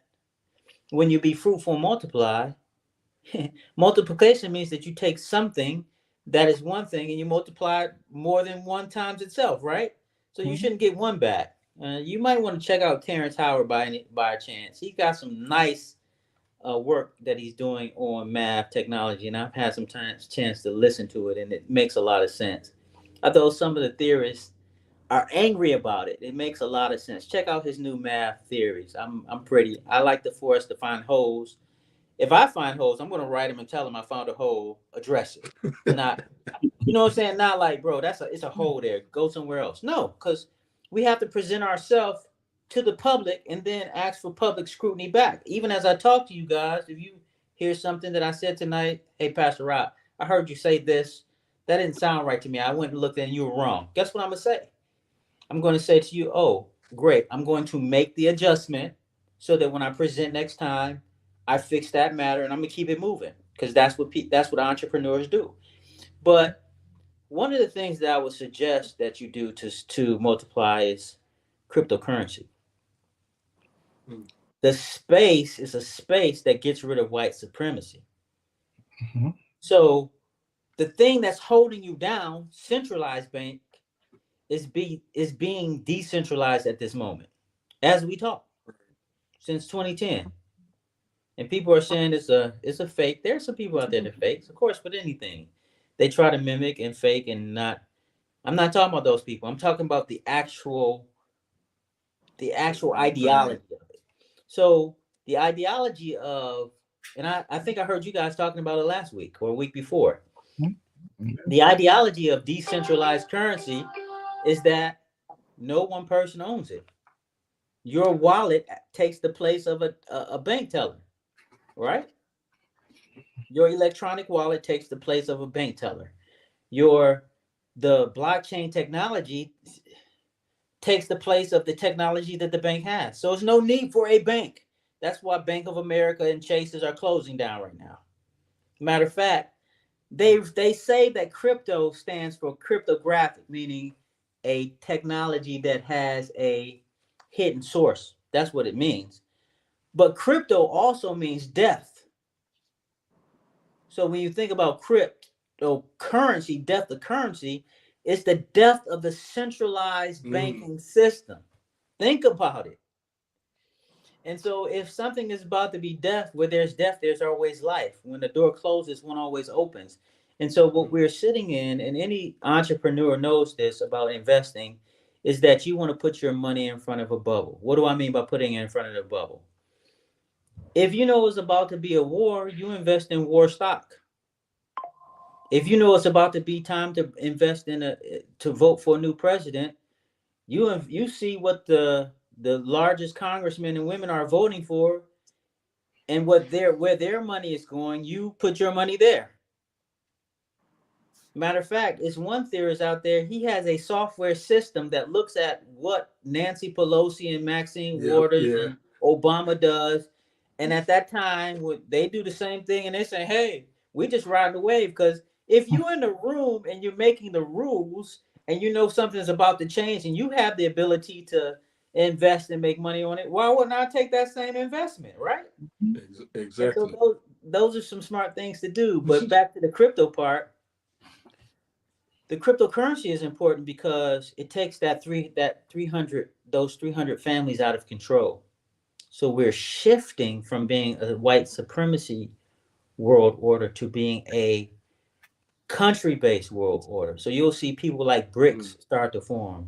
when you be fruitful and multiply, multiplication means that you take something that is one thing and you multiply it more than one times itself, right? So you shouldn't get one back. You might want to check out Terrence Howard by a chance. He got some nice work that he's doing on math technology, and I've had some chance to listen to it, and it makes a lot of sense. Although some of the theorists are angry about it, it makes a lot of sense. Check out his new math theories. I like for us to find holes. If I find holes, I'm going to write them and tell them I found a hole, address it. Not, you know what I'm saying? Not like, bro, it's a hole there. Go somewhere else. No, because we have to present ourselves to the public and then ask for public scrutiny back. Even as I talk to you guys, if you hear something that I said tonight, hey, Pastor Rob, I heard you say this. That didn't sound right to me. I went and looked and you were wrong. Guess what I'm going to say? I'm going to say to you, oh, great. I'm going to make the adjustment so that when I present next time, I fix that matter and I'm going to keep it moving, because that's what entrepreneurs do. But one of the things that I would suggest that you do to multiply is cryptocurrency. The space is a space that gets rid of white supremacy. So the thing that's holding you down, centralized bank, is being decentralized at this moment as we talk, since 2010. And people are saying it's a fake. There are some people out there that fakes, of course, but anything they try to mimic and fake and not. I'm not talking about those people. I'm talking about the actual ideology of it. So the ideology of, and I think I heard you guys talking about it last week or a week before. The ideology of decentralized currency is that no one person owns it. Your wallet takes the place of a bank teller, right? Your electronic wallet takes the place of a bank teller. The blockchain technology takes the place of the technology that the bank has. So there's no need for a bank. That's why Bank of America and Chases are closing down right now. Matter of fact, they say that crypto stands for cryptographic, meaning a technology that has a hidden source. That's what it means. But crypto also means death. So when you think about cryptocurrency, death of currency, it's the death of the centralized banking system. Think about it. And so if something is about to be death, where there's death, there's always life. When the door closes, one always opens. And so what we're sitting in, and any entrepreneur knows this about investing, is that you want to put your money in front of a bubble. What do I mean by putting it in front of the bubble? If you know it's about to be a war, you invest in war stock. If you know it's about to be time to invest to vote for a new president, you see what the the largest congressmen and women are voting for, and where their money is going, you put your money there. Matter of fact, it's one theorist out there. He has a software system that looks at what Nancy Pelosi and Maxine Waters and Obama does. And at that time, they do the same thing, and they say, hey, we just ride the wave. Because if you're in the room and you're making the rules and you know something's about to change and you have the ability to invest and make money on it, why wouldn't I take that same investment, right? Exactly. So those are some smart things to do. But back to the crypto part. The cryptocurrency is important because it takes those 300 families out of control. So we're shifting from being a white supremacy world order to being a country-based world order. So you'll see people like BRICS start to form.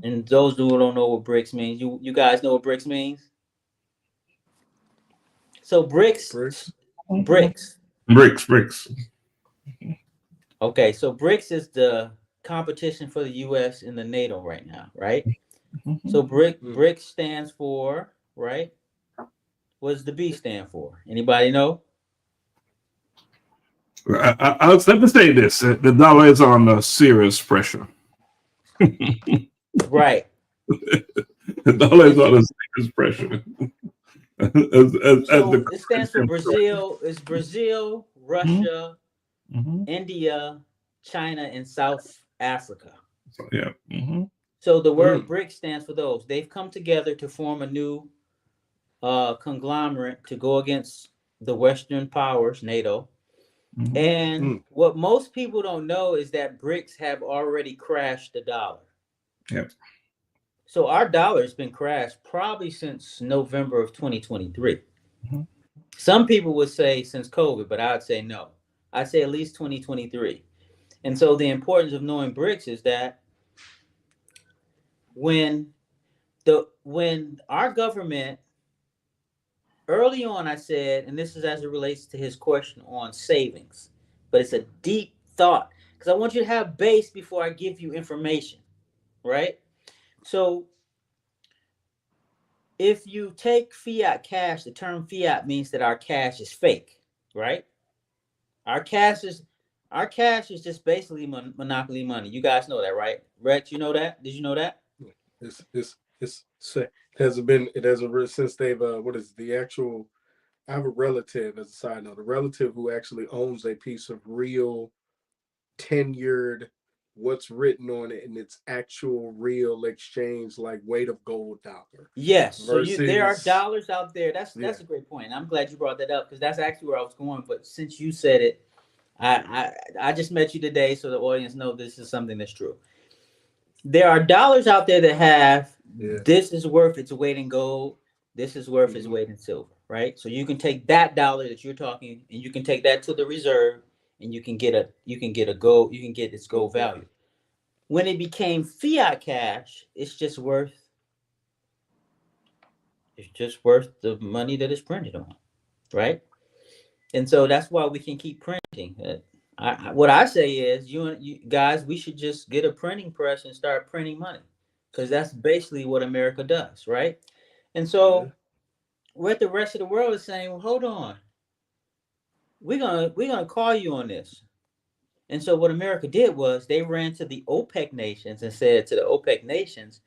And those who don't know what BRICS means, you guys know what BRICS means? So BRICS. Okay, so BRICS is the competition for the U.S. in the NATO right now, right? So BRICS stands for, right? What does the B stand for? Anybody know? Let me say this: the dollar is under serious pressure. Right. The dollar is under serious pressure. So it stands for Brazil. It's Brazil, Russia, India, China, and South Africa. Yeah. So the word BRICS stands for those. They've come together to form a new conglomerate to go against the Western powers, NATO. And what most people don't know is that BRICS have already crashed the dollar. Yep. So our dollar has been crashed probably since November of 2023. Some people would say since COVID, but I'd say no. I'd say at least 2023. And so the importance of knowing BRICS is that when our government, early on I said, and this is as it relates to his question on savings, but it's a deep thought because I want you to have base before I give you information, right? So if you take fiat cash, the term fiat means that our cash is fake, right? Our cash is just basically monopoly money. You guys know that, right? Rex, you know that? Did you know that? It hasn't since they've what is the actual? I have a relative, as a side note, a relative who actually owns a piece of real tenured, what's written on it, and it's actual real exchange, like weight of gold dollar. Yes. So there are dollars out there. That's a great point. I'm glad you brought that up because that's actually where I was going. But since you said it, I just met you today, so the audience know this is something that's true. There are dollars out there that have this is worth its weight in gold. This is worth its weight in silver, right? So you can take that dollar that you're talking, and you can take that to the reserve, and you can get its gold value. When it became fiat cash, it's just worth the money that is printed on, right? And so that's why we can keep printing. What I say is, you guys, we should just get a printing press and start printing money, because that's basically what America does, right? And so what the rest of the world is saying, well, hold on, we're gonna call you on this. And so what America did was they ran to the OPEC nations and said to the OPEC nations,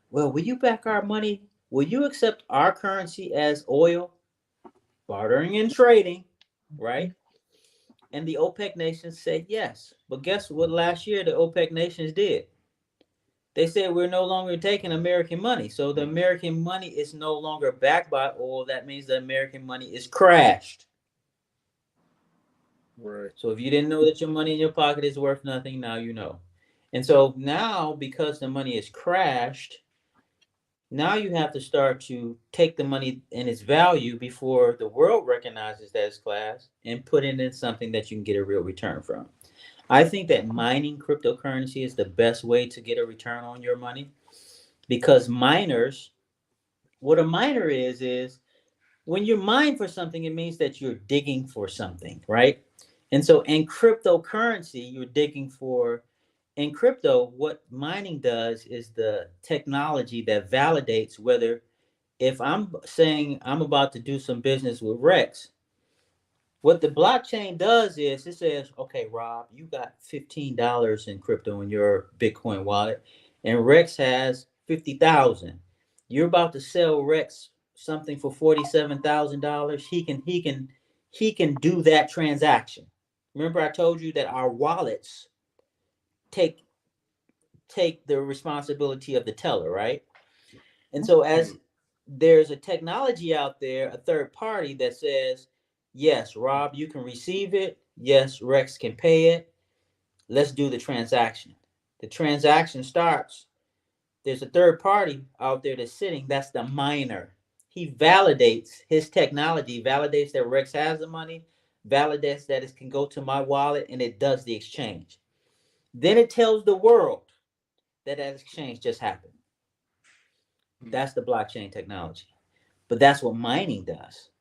well, will you back our money? Will you accept our currency as oil, bartering and trading, right? And the OPEC nations said yes. But guess what last year the OPEC nations did? They said we're no longer taking American money. So the American money is no longer backed by oil. That means the American money is crashed. Right. So if you didn't know that your money in your pocket is worth nothing, now you know. And so now, because the money is crashed, now you have to start to take the money and its value before the world recognizes that it's class and put it in something that you can get a real return from. I think that mining cryptocurrency is the best way to get a return on your money, because what a miner is when you mine for something, it means that you're digging for something, right? And so in cryptocurrency, you're digging for In crypto, what mining does is the technology that validates whether, if I'm saying I'm about to do some business with Rex, what the blockchain does is it says, okay, Rob, you got $15 in crypto in your Bitcoin wallet, and Rex has 50,000. You're about to sell Rex something for $47,000. He can do that transaction. Remember, I told you that our wallets take the responsibility of the teller, right? And so as there's a technology out there, a third party that says, yes, Rob, you can receive it. Yes, Rex can pay it. Let's do the transaction. The transaction starts. There's a third party out there that's sitting. That's the miner. He validates his technology, validates that Rex has the money, validates that it can go to my wallet, and it does the exchange. Then it tells the world that exchange just happened. That's the blockchain technology. But that's what mining does.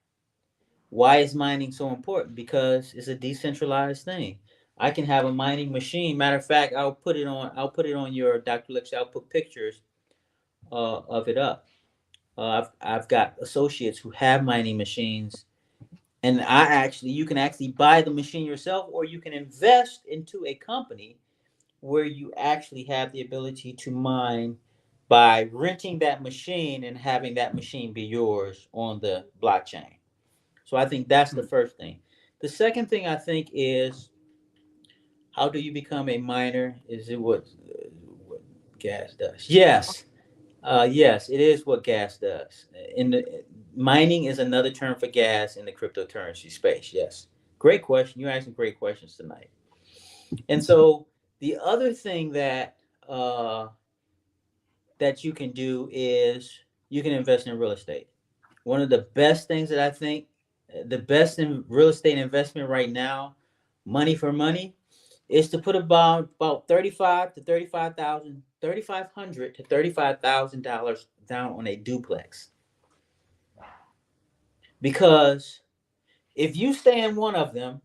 Why is mining so important? Because it's a decentralized thing. I can have a mining machine. Matter of fact, I'll put it on your Dr. Lex. I'll put pictures of it up. I've got associates who have mining machines, and you can actually buy the machine yourself, or you can invest into a company where you actually have the ability to mine by renting that machine and having that machine be yours on the blockchain. So I think that's the first thing. The second thing I think is, how do you become a miner? Is it what gas does? Yes, yes, it is what gas does. Mining is another term for gas in the cryptocurrency space. Yes, great question. You're asking great questions tonight. And so the other thing that that you can do is you can invest in real estate. One of the best things that I think, the best in real estate investment right now, money for money, is to put about 3,500 to $35,000 down on a duplex. Because if you stay in one of them,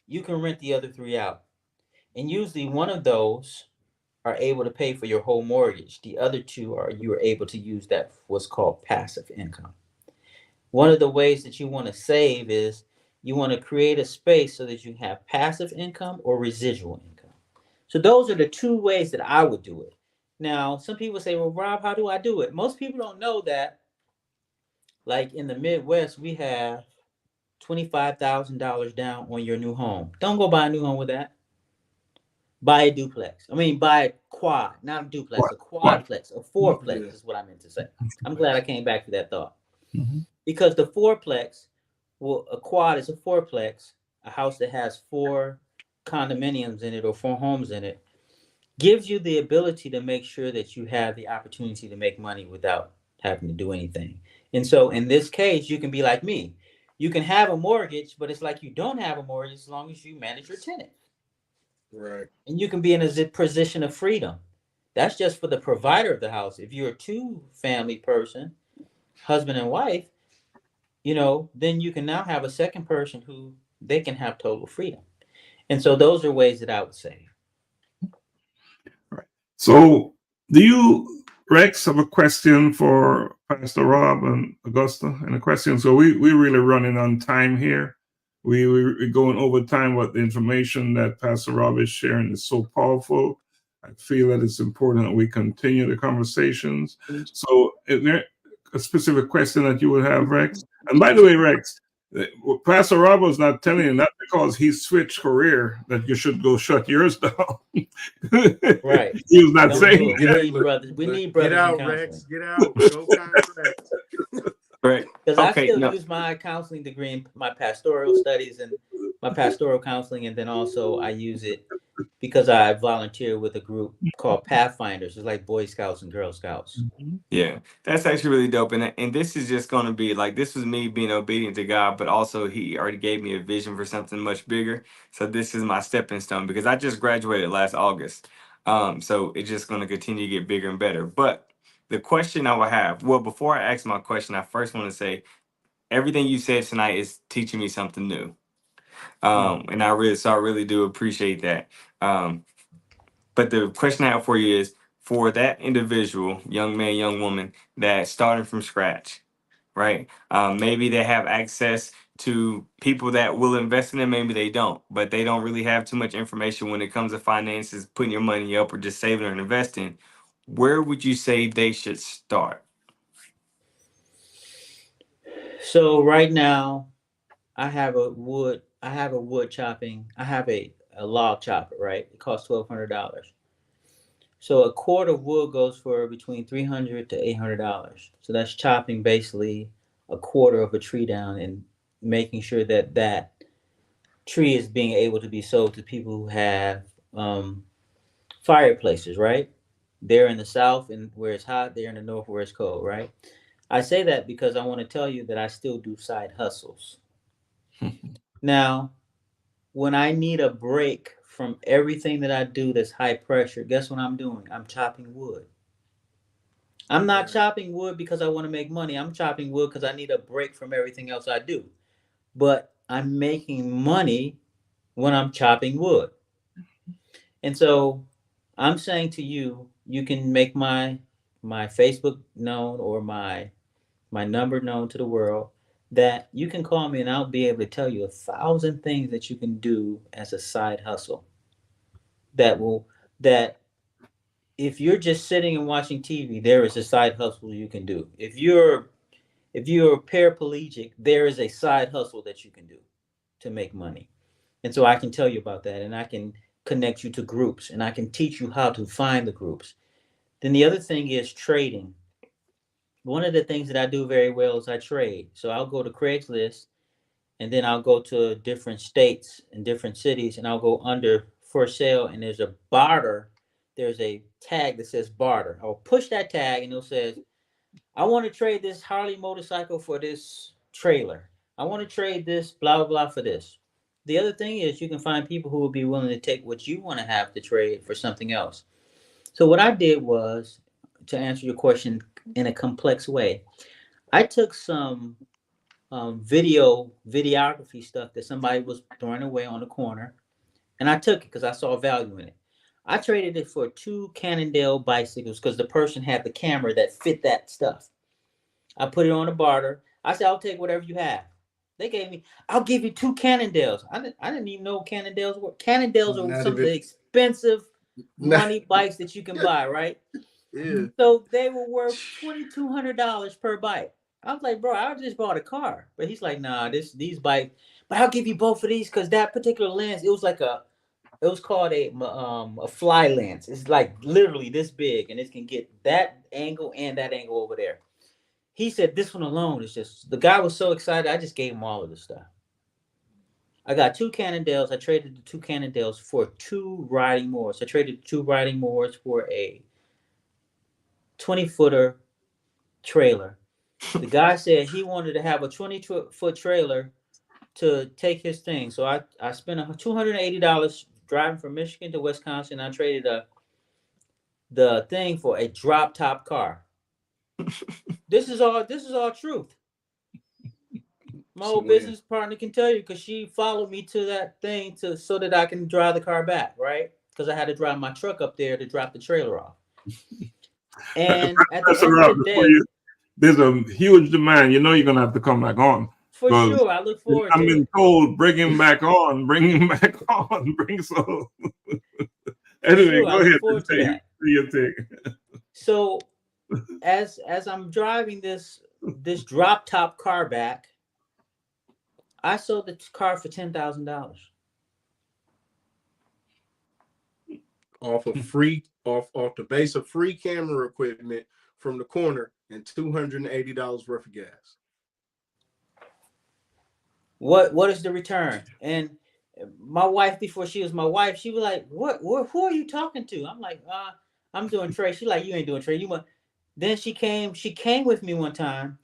you can rent the other three out. And usually one of those are able to pay for your whole mortgage. The other two are you are able to use that what's called passive income. One of the ways that you want to save is you want to create a space so that you have passive income or residual income. So those are the two ways that I would do it. Now, some people say, well, Rob, how do I do it? Most people don't know that, like in the Midwest, we have $25,000 down on your new home. Don't go buy a new home with that. Buy a duplex. I mean, buy a quad, not a duplex, a quadplex, a fourplex is what I meant to say. I'm glad I came back to that thought. Mm-hmm. Because the fourplex, a quad is a fourplex, a house that has 4 condominiums in it or 4 homes in it, gives you the ability to make sure that you have the opportunity to make money without having to do anything. And so in this case, you can be like me. You can have a mortgage, but it's like you don't have a mortgage as long as you manage your tenant. Right. And you can be in a position of freedom. That's just for the provider of the house. If you're a 2-family person, husband and wife, then you can now have a second person who they can have total freedom. And so those are ways that I would say. Right. So do you, Rex, have a question for Pastor Rob and Augusta? And a question. So we're really running on time here. We're going over time. What the information that Pastor Rob is sharing is so powerful. I feel that it's important that we continue the conversations. So is there a specific question that you would have, Rex? And by the way, Rex, Pastor Rob was not telling you that because he switched career that you should go shut yours down. Right. He was not saying that. Brothers. We need brothers. Get out, Rex. Get out. Go contract. Right. Because I still use my counseling degree in my pastoral studies and my pastoral counseling, and then also I use it because I volunteer with a group called Pathfinders. It's like Boy Scouts and Girl Scouts. Yeah, that's actually really dope. And this is just going to be like, this was me being obedient to God, but also he already gave me a vision for something much bigger. So this is my stepping stone because I just graduated last August. So it's just going to continue to get bigger and better. But the question I would have, well, before I ask my question, I first want to say everything you said tonight is teaching me something new. And I really do appreciate that. But the question I have for you is, for that individual, young man, young woman, that's starting from scratch, right? Maybe they have access to people that will invest in them, maybe they don't, but they don't really have too much information when it comes to finances, putting your money up or just saving or investing. Where would you say they should start? So right now, I have a wood chopping. I have a log chopper, right? It costs $1,200. So a cord of wood goes for between $300 to $800. So that's chopping basically a quarter of a tree down and making sure that that tree is being able to be sold to people who have fireplaces, right? They're in the south and where it's hot, they're in the north where it's cold, right? I say that because I want to tell you that I still do side hustles. Now, when I need a break from everything that I do that's high pressure, guess what I'm doing? I'm chopping wood. I'm not chopping wood because I want to make money. I'm chopping wood because I need a break from everything else I do. But I'm making money when I'm chopping wood. And so I'm saying to you, you can make my Facebook known or my number known to the world, that you can call me and I'll be able to tell you 1,000 things that you can do as a side hustle that if you're just sitting and watching TV, there is a side hustle you can do. If you're paraplegic, there is a side hustle that you can do to make money. And so I can tell you about that, and I can connect you to groups, and I can teach you how to find the groups. Then the other thing is trading. One of the things that I do very well is I trade. So I'll go to Craigslist, and then I'll go to different states and different cities, and I'll go under for sale, and there's a barter. There's a tag that says barter. I'll push that tag, and it says, I want to trade this Harley motorcycle for this trailer. I want to trade this blah, blah, blah for this. The other thing is you can find people who will be willing to take what you want to have to trade for something else. So what I did was, to answer your question in a complex way, I took some videography stuff that somebody was throwing away on the corner, and I took it because I saw value in it. I traded it for 2 Cannondale bicycles because the person had the camera that fit that stuff. I put it on a barter. I said, I'll take whatever you have. They gave me, I'll give you 2 Cannondales. I didn't even know Cannondales were. Cannondales are some of the expensive money bikes that you can buy, right? Yeah. So they were worth $2,200 per bike. I was like, bro, I just bought a car. But he's like, nah, these bikes, but I'll give you both of these because that particular lens, it was called a fly lens. It's like literally this big, and it can get that angle and that angle over there. He said this one alone is just, the guy was so excited, I just gave him all of the stuff. I got 2 Cannondales. I traded the 2 Cannondales for 2 riding moors. I traded 2 riding moors for a 20-footer trailer. The guy said he wanted to have a 20-foot trailer to take his thing. So I spent $280 driving from Michigan to Wisconsin. I traded the thing for a drop top car. This is all truth. My old business partner can tell you because she followed me to that thing so that I can drive the car back, right? Because I had to drive my truck up there to drop the trailer off. And at the end of the day, there's a huge demand. You know you're gonna have to come back on. For sure, I look forward to it. I've been told, bring him back on, so. Anyway, go ahead. So, as I'm driving this drop top car back, I sold the car for $10,000. Off the base of free camera equipment from the corner and $280 worth of gas. What is the return? And my wife, before she was my wife, she was like, who are you talking to? I'm like, I'm doing trade. She's like, you ain't doing trade. Then she came with me one time.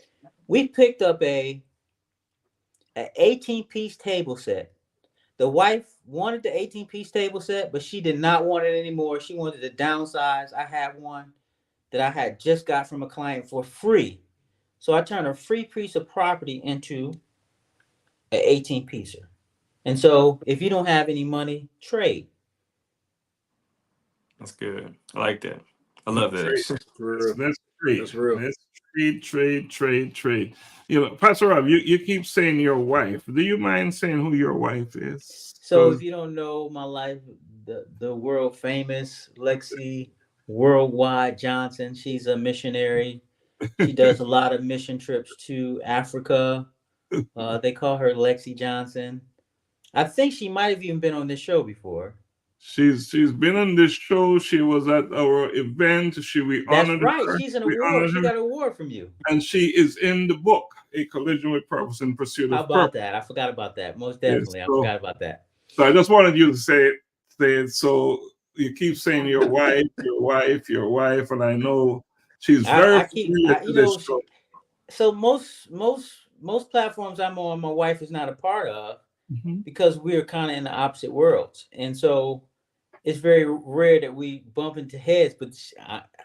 We picked up an 18-piece table set. The wife wanted the 18-piece table set, but she did not want it anymore. She wanted to downsize. I had one that I had just got from a client for free. So I turned a free piece of property into an 18-piecer. And so if you don't have any money, trade. That's good. I like that. I love that. Trade. Real. Let's trade. That's real. Let's trade. You know, Pastor Rob, you keep saying your wife. Do you mind saying who your wife is? So if you don't know my life, the world famous Lexi Worldwide Johnson, she's a missionary. She does a lot of mission trips to Africa. They call her Lexi Johnson. I think she might have even been on this show before. She's been on this show. She was at our event. We That's honored right. her. She's an We award. honored She her. got an award from you. And she is in the book, A Collision with Purpose in Pursuit How of about Purpose. that? I forgot about that. Most Yes, definitely. I so- forgot about that. So I just wanted you to say it. So you keep saying your wife, and I know she's very familiar to this show. So most platforms I'm on, my wife is not a part of Mhm. because we're kind of in the opposite worlds, and so it's very rare that we bump into heads. But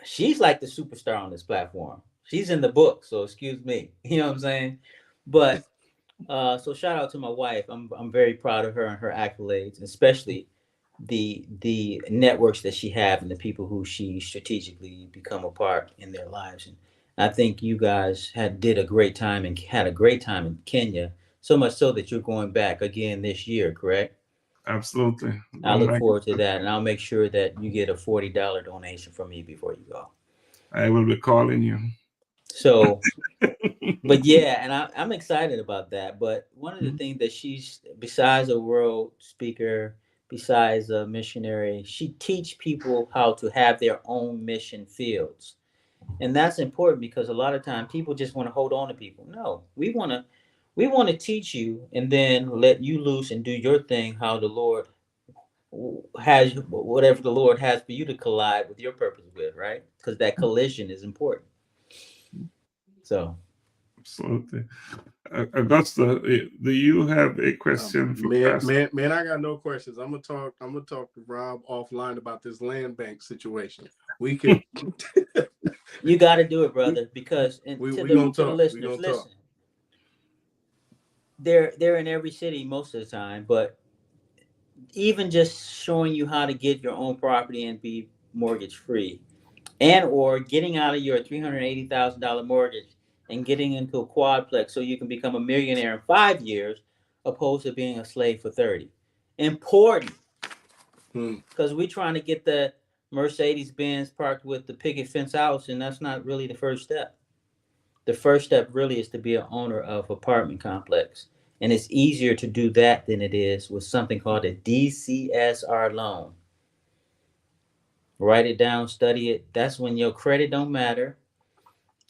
she's like the superstar on this platform. She's in the book, so excuse me. You know what I'm saying? But so shout out to my wife. I'm very proud of her and her accolades, especially the networks that she have and the people who she strategically become a part in their lives. And I think you guys did a great time and had a great time in Kenya, so much so that you're going back again this year, correct? Absolutely. I look forward to that, and I'll make sure that you get a $40 donation from me before you go. I will be calling you. So, but yeah, and I'm excited about that. But one of the things that she's, besides a world speaker, besides a missionary, she teach people how to have their own mission fields. And that's important because a lot of time people just want to hold on to people. No, we want to teach you and then let you loose and do your thing how the Lord has, whatever the Lord has for you to collide with your purpose with, right? Because that collision is important. So absolutely. Augusta, do you have a question for man, I got no questions. I'm gonna talk to Rob offline about this land bank situation. We could you got to do it, brother, because to the listeners, listen. They're in every city most of the time, but even just showing you how to get your own property and be mortgage free, and or getting out of your $380,000 mortgage and getting into a quadplex so you can become a millionaire in 5 years, opposed to being a slave for 30. Important, because we're trying to get the Mercedes Benz parked with the picket fence house, and that's not really the first step. The first step really is to be an owner of apartment complex, and it's easier to do that than it is with something called a DCSR loan. Write it down, study it. That's when your credit don't matter,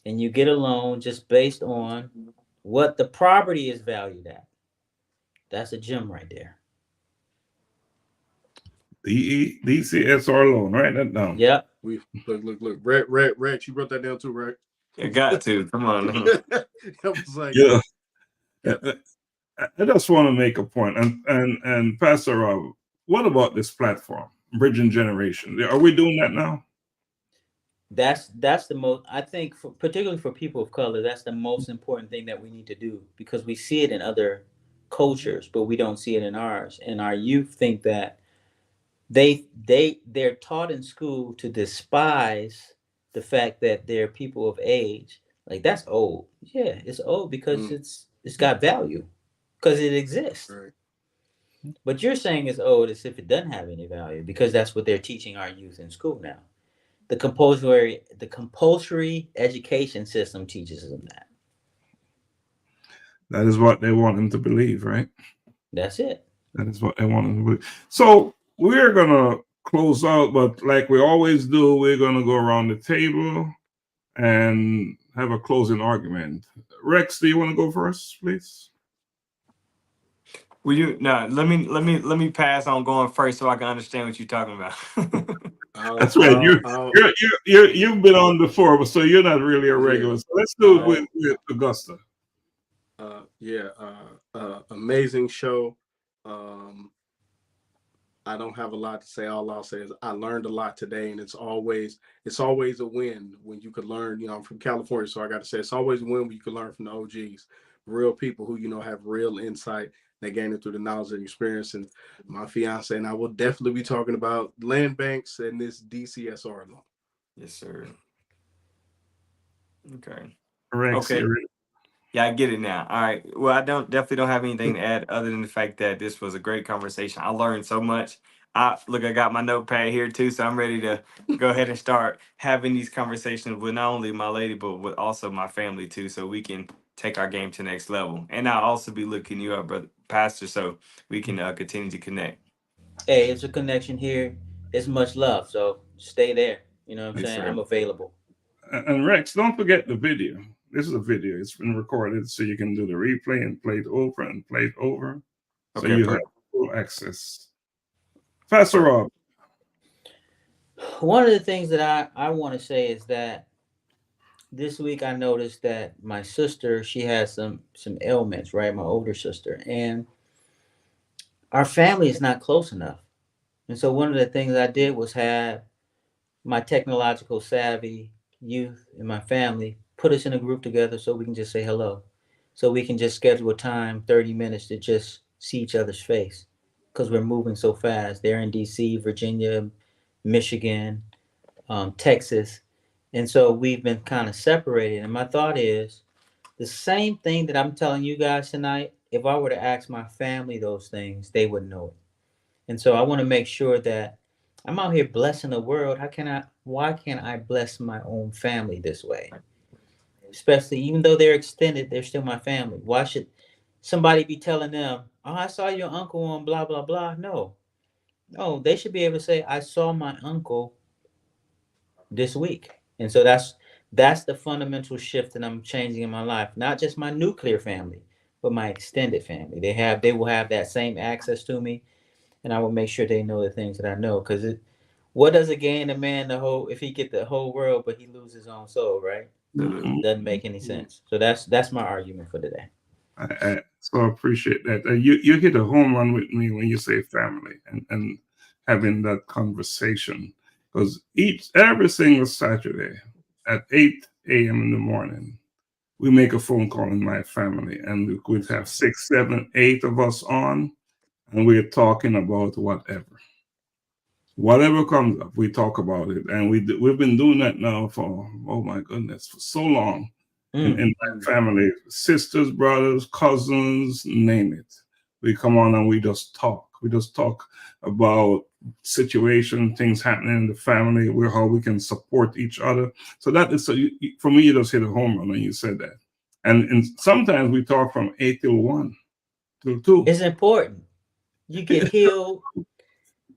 and you get a loan just based on what the property is valued at. That's a gem right there. DCSR loan. Write that down. Yep. We look. Rex, you wrote that down too, right? You got to. Come on. I was like, yeah. I just want to make a point, and Pastor Rob, what about this platform, Bridging Generation? Are we doing that now? That's the most, I think, particularly for people of color, that's the most important thing that we need to do, because we see it in other cultures, but we don't see it in ours. And our youth think that they're taught in school to despise the fact that they're people of age. Like, that's old. Yeah, it's old because it's got value, because it exists. Right. But you're saying it's old as if it doesn't have any value, because that's what they're teaching our youth in school now. The compulsory education system teaches them that. That is what they want them to believe, right? That's it. That is what they want them to believe. So we're gonna close out, but like we always do, we're gonna go around the table and have a closing argument. Rex, do you want to go first, please? Will you? No, let me pass on going first so I can understand what you're talking about. That's right. You've been on before, so you're not really a regular. So let's do it with Augusta. Amazing show. I don't have a lot to say. All I'll say is I learned a lot today, and it's always a win when you could learn. You know, I'm from California, so I got to say it's always a win when you can learn from the OGs, real people who have real insight. They gain it through the knowledge and experience. And my fiance and I will definitely be talking about land banks and this DCSR loan. Yes, sir. Okay. Correct. Okay. Yeah, I get it now. All right. Well, I definitely don't have anything to add other than the fact that this was a great conversation. I learned so much. I got my notepad here too, so I'm ready to go ahead and start having these conversations with not only my lady, but with also my family too, so we can take our game to the next level. And I'll also be looking you up, brother pastor, so we can continue to connect. Hey, it's a connection here. It's much love, so stay there. You know what I'm saying? I'm available. And Rex, don't forget the video. This is a video. It's been recorded, so you can do the replay and play it over and play it over. So Okay, you have full access. Pastor Rob. One of the things that I want to say is that this week I noticed that my sister, she has some ailments, right? My older sister. And our family is not close enough. And so one of the things I did was have my technological savvy youth in my family put us in a group together so we can just say hello. So we can just schedule a time, 30 minutes to just see each other's face because we're moving so fast. They're in DC, Virginia, Michigan, Texas. And so we've been kind of separated. And my thought is the same thing that I'm telling you guys tonight, if I were to ask my family those things, they would know it. And so I want to make sure that I'm out here blessing the world. Why can't I bless my own family this way? Especially even though they're extended, they're still my family. Why should somebody be telling them, oh, I saw your uncle on blah, blah, blah? No, they should be able to say, I saw my uncle this week. And so that's the fundamental shift that I'm changing in my life. Not just my nuclear family, but my extended family. They will have that same access to me. And I will make sure they know the things that I know. Because what does it gain a man if he get the whole world, but he loses his own soul, right? Doesn't make any sense. So that's my argument for today. I so appreciate that. You hit a home run with me when you say family and having that conversation. Because every single Saturday at 8 a.m. in the morning, we make a phone call in my family, and we'd have 6, 7, 8 of us on, and we're talking about whatever comes up. We talk about it, and we've been doing that now for, oh my goodness, for so long. In my family, sisters, brothers, cousins, name it. We come on and we just talk. We just talk about situation, things happening in the family, how we can support each other. So that is, for me, you just hit a home run when you said that. And sometimes we talk from 8 till 1, till 2. It's important. You get healed.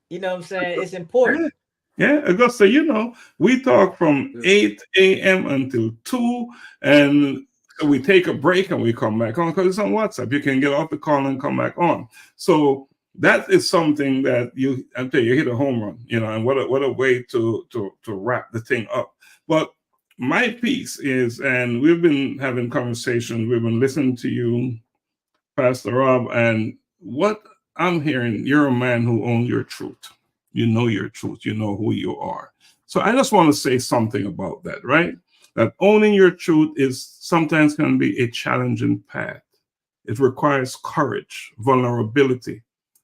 You know what I'm saying? It's important. Yeah, Augusta, we talk from 8 a.m. until 2, and we take a break and we come back on because it's on WhatsApp. You can get off the call and come back on. So that is something that you hit a home run, and what a way to wrap the thing up. But my piece is, and we've been having conversations, we've been listening to you, Pastor Rob, and what I'm hearing, you're a man who owns your truth. You know your truth. You know who you are. So I just want to say something about that, right? That owning your truth sometimes can be a challenging path. It requires courage, vulnerability,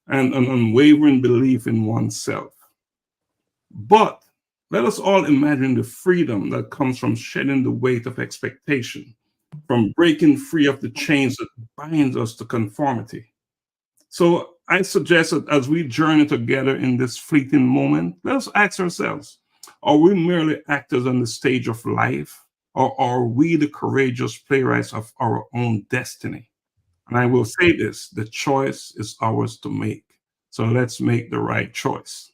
and an unwavering belief in oneself. But let us all imagine the freedom that comes from shedding the weight of expectation, from breaking free of the chains that binds us to conformity. So I suggest that as we journey together in this fleeting moment, let us ask ourselves, are we merely actors on the stage of life, or are we the courageous playwrights of our own destiny? And I will say this, the choice is ours to make. So let's make the right choice.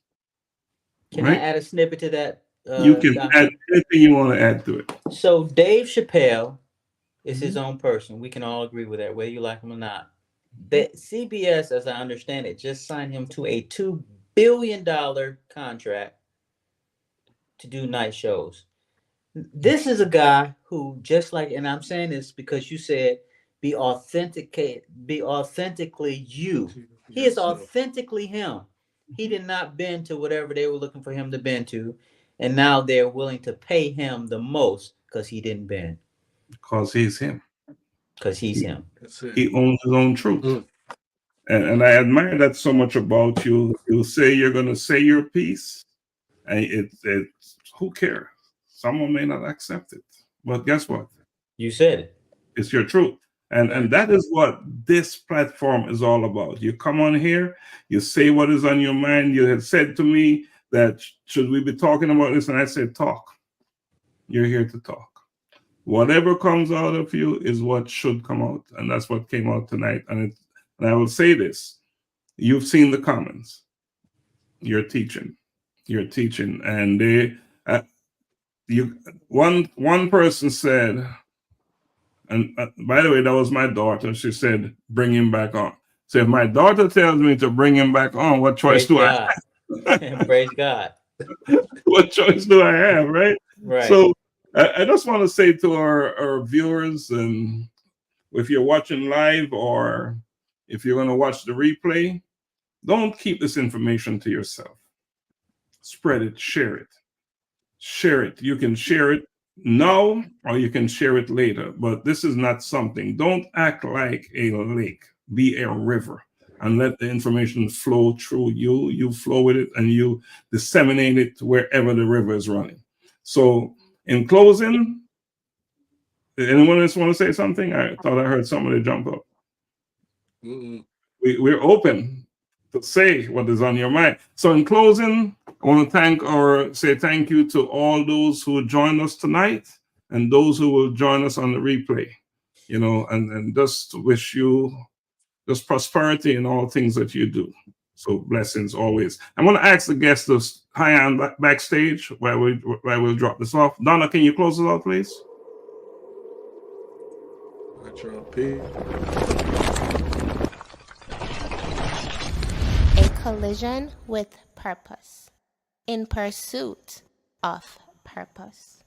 Can I add a snippet to that? You can add anything you want to add to it. So Dave Chappelle is his own person. We can all agree with that, whether you like him or not. The CBS, as I understand it, just signed him to a $2 billion contract to do night shows. This is a guy who, just like, and I'm saying this because you said, be authentically you. He is authentically him. He did not bend to whatever they were looking for him to bend to. And now they're willing to pay him the most because he didn't bend. Because he's him. Because he's him. He owns his own truth. And I admire that so much about you. You say you're going to say your piece, and it who cares? Someone may not accept it, but guess what? You said it. It's your truth. And that is what this platform is all about. You come on here, you say what is on your mind. You had said to me that should we be talking about this? And I said, talk. You're here to talk. Whatever comes out of you is what should come out. And that's what came out tonight. And I will say this. You've seen the comments. You're teaching. You're teaching. And one person said, and by the way, that was my daughter. She said, bring him back on. So if my daughter tells me to bring him back on, what choice do I have? Praise God. What choice do I have, right? Right. So I just want to say to our viewers, and if you're watching live or if you're going to watch the replay, don't keep this information to yourself. Spread it, share it. Share it. You can share it now or you can share it later, but this is not something. Don't act like a lake. Be a river and let the information flow through you. You flow with it and you disseminate it to wherever the river is running. So in closing, anyone else want to say something? I thought I heard somebody jump up. We're open to say what is on your mind. So in closing, I want to say thank you to all those who joined us tonight and those who will join us on the replay, and just wish you just prosperity in all things that you do. So blessings always. I want to ask the guests to hang on backstage while we'll drop this off. Donna, can you close us out, please? A collision with purpose. In pursuit of purpose.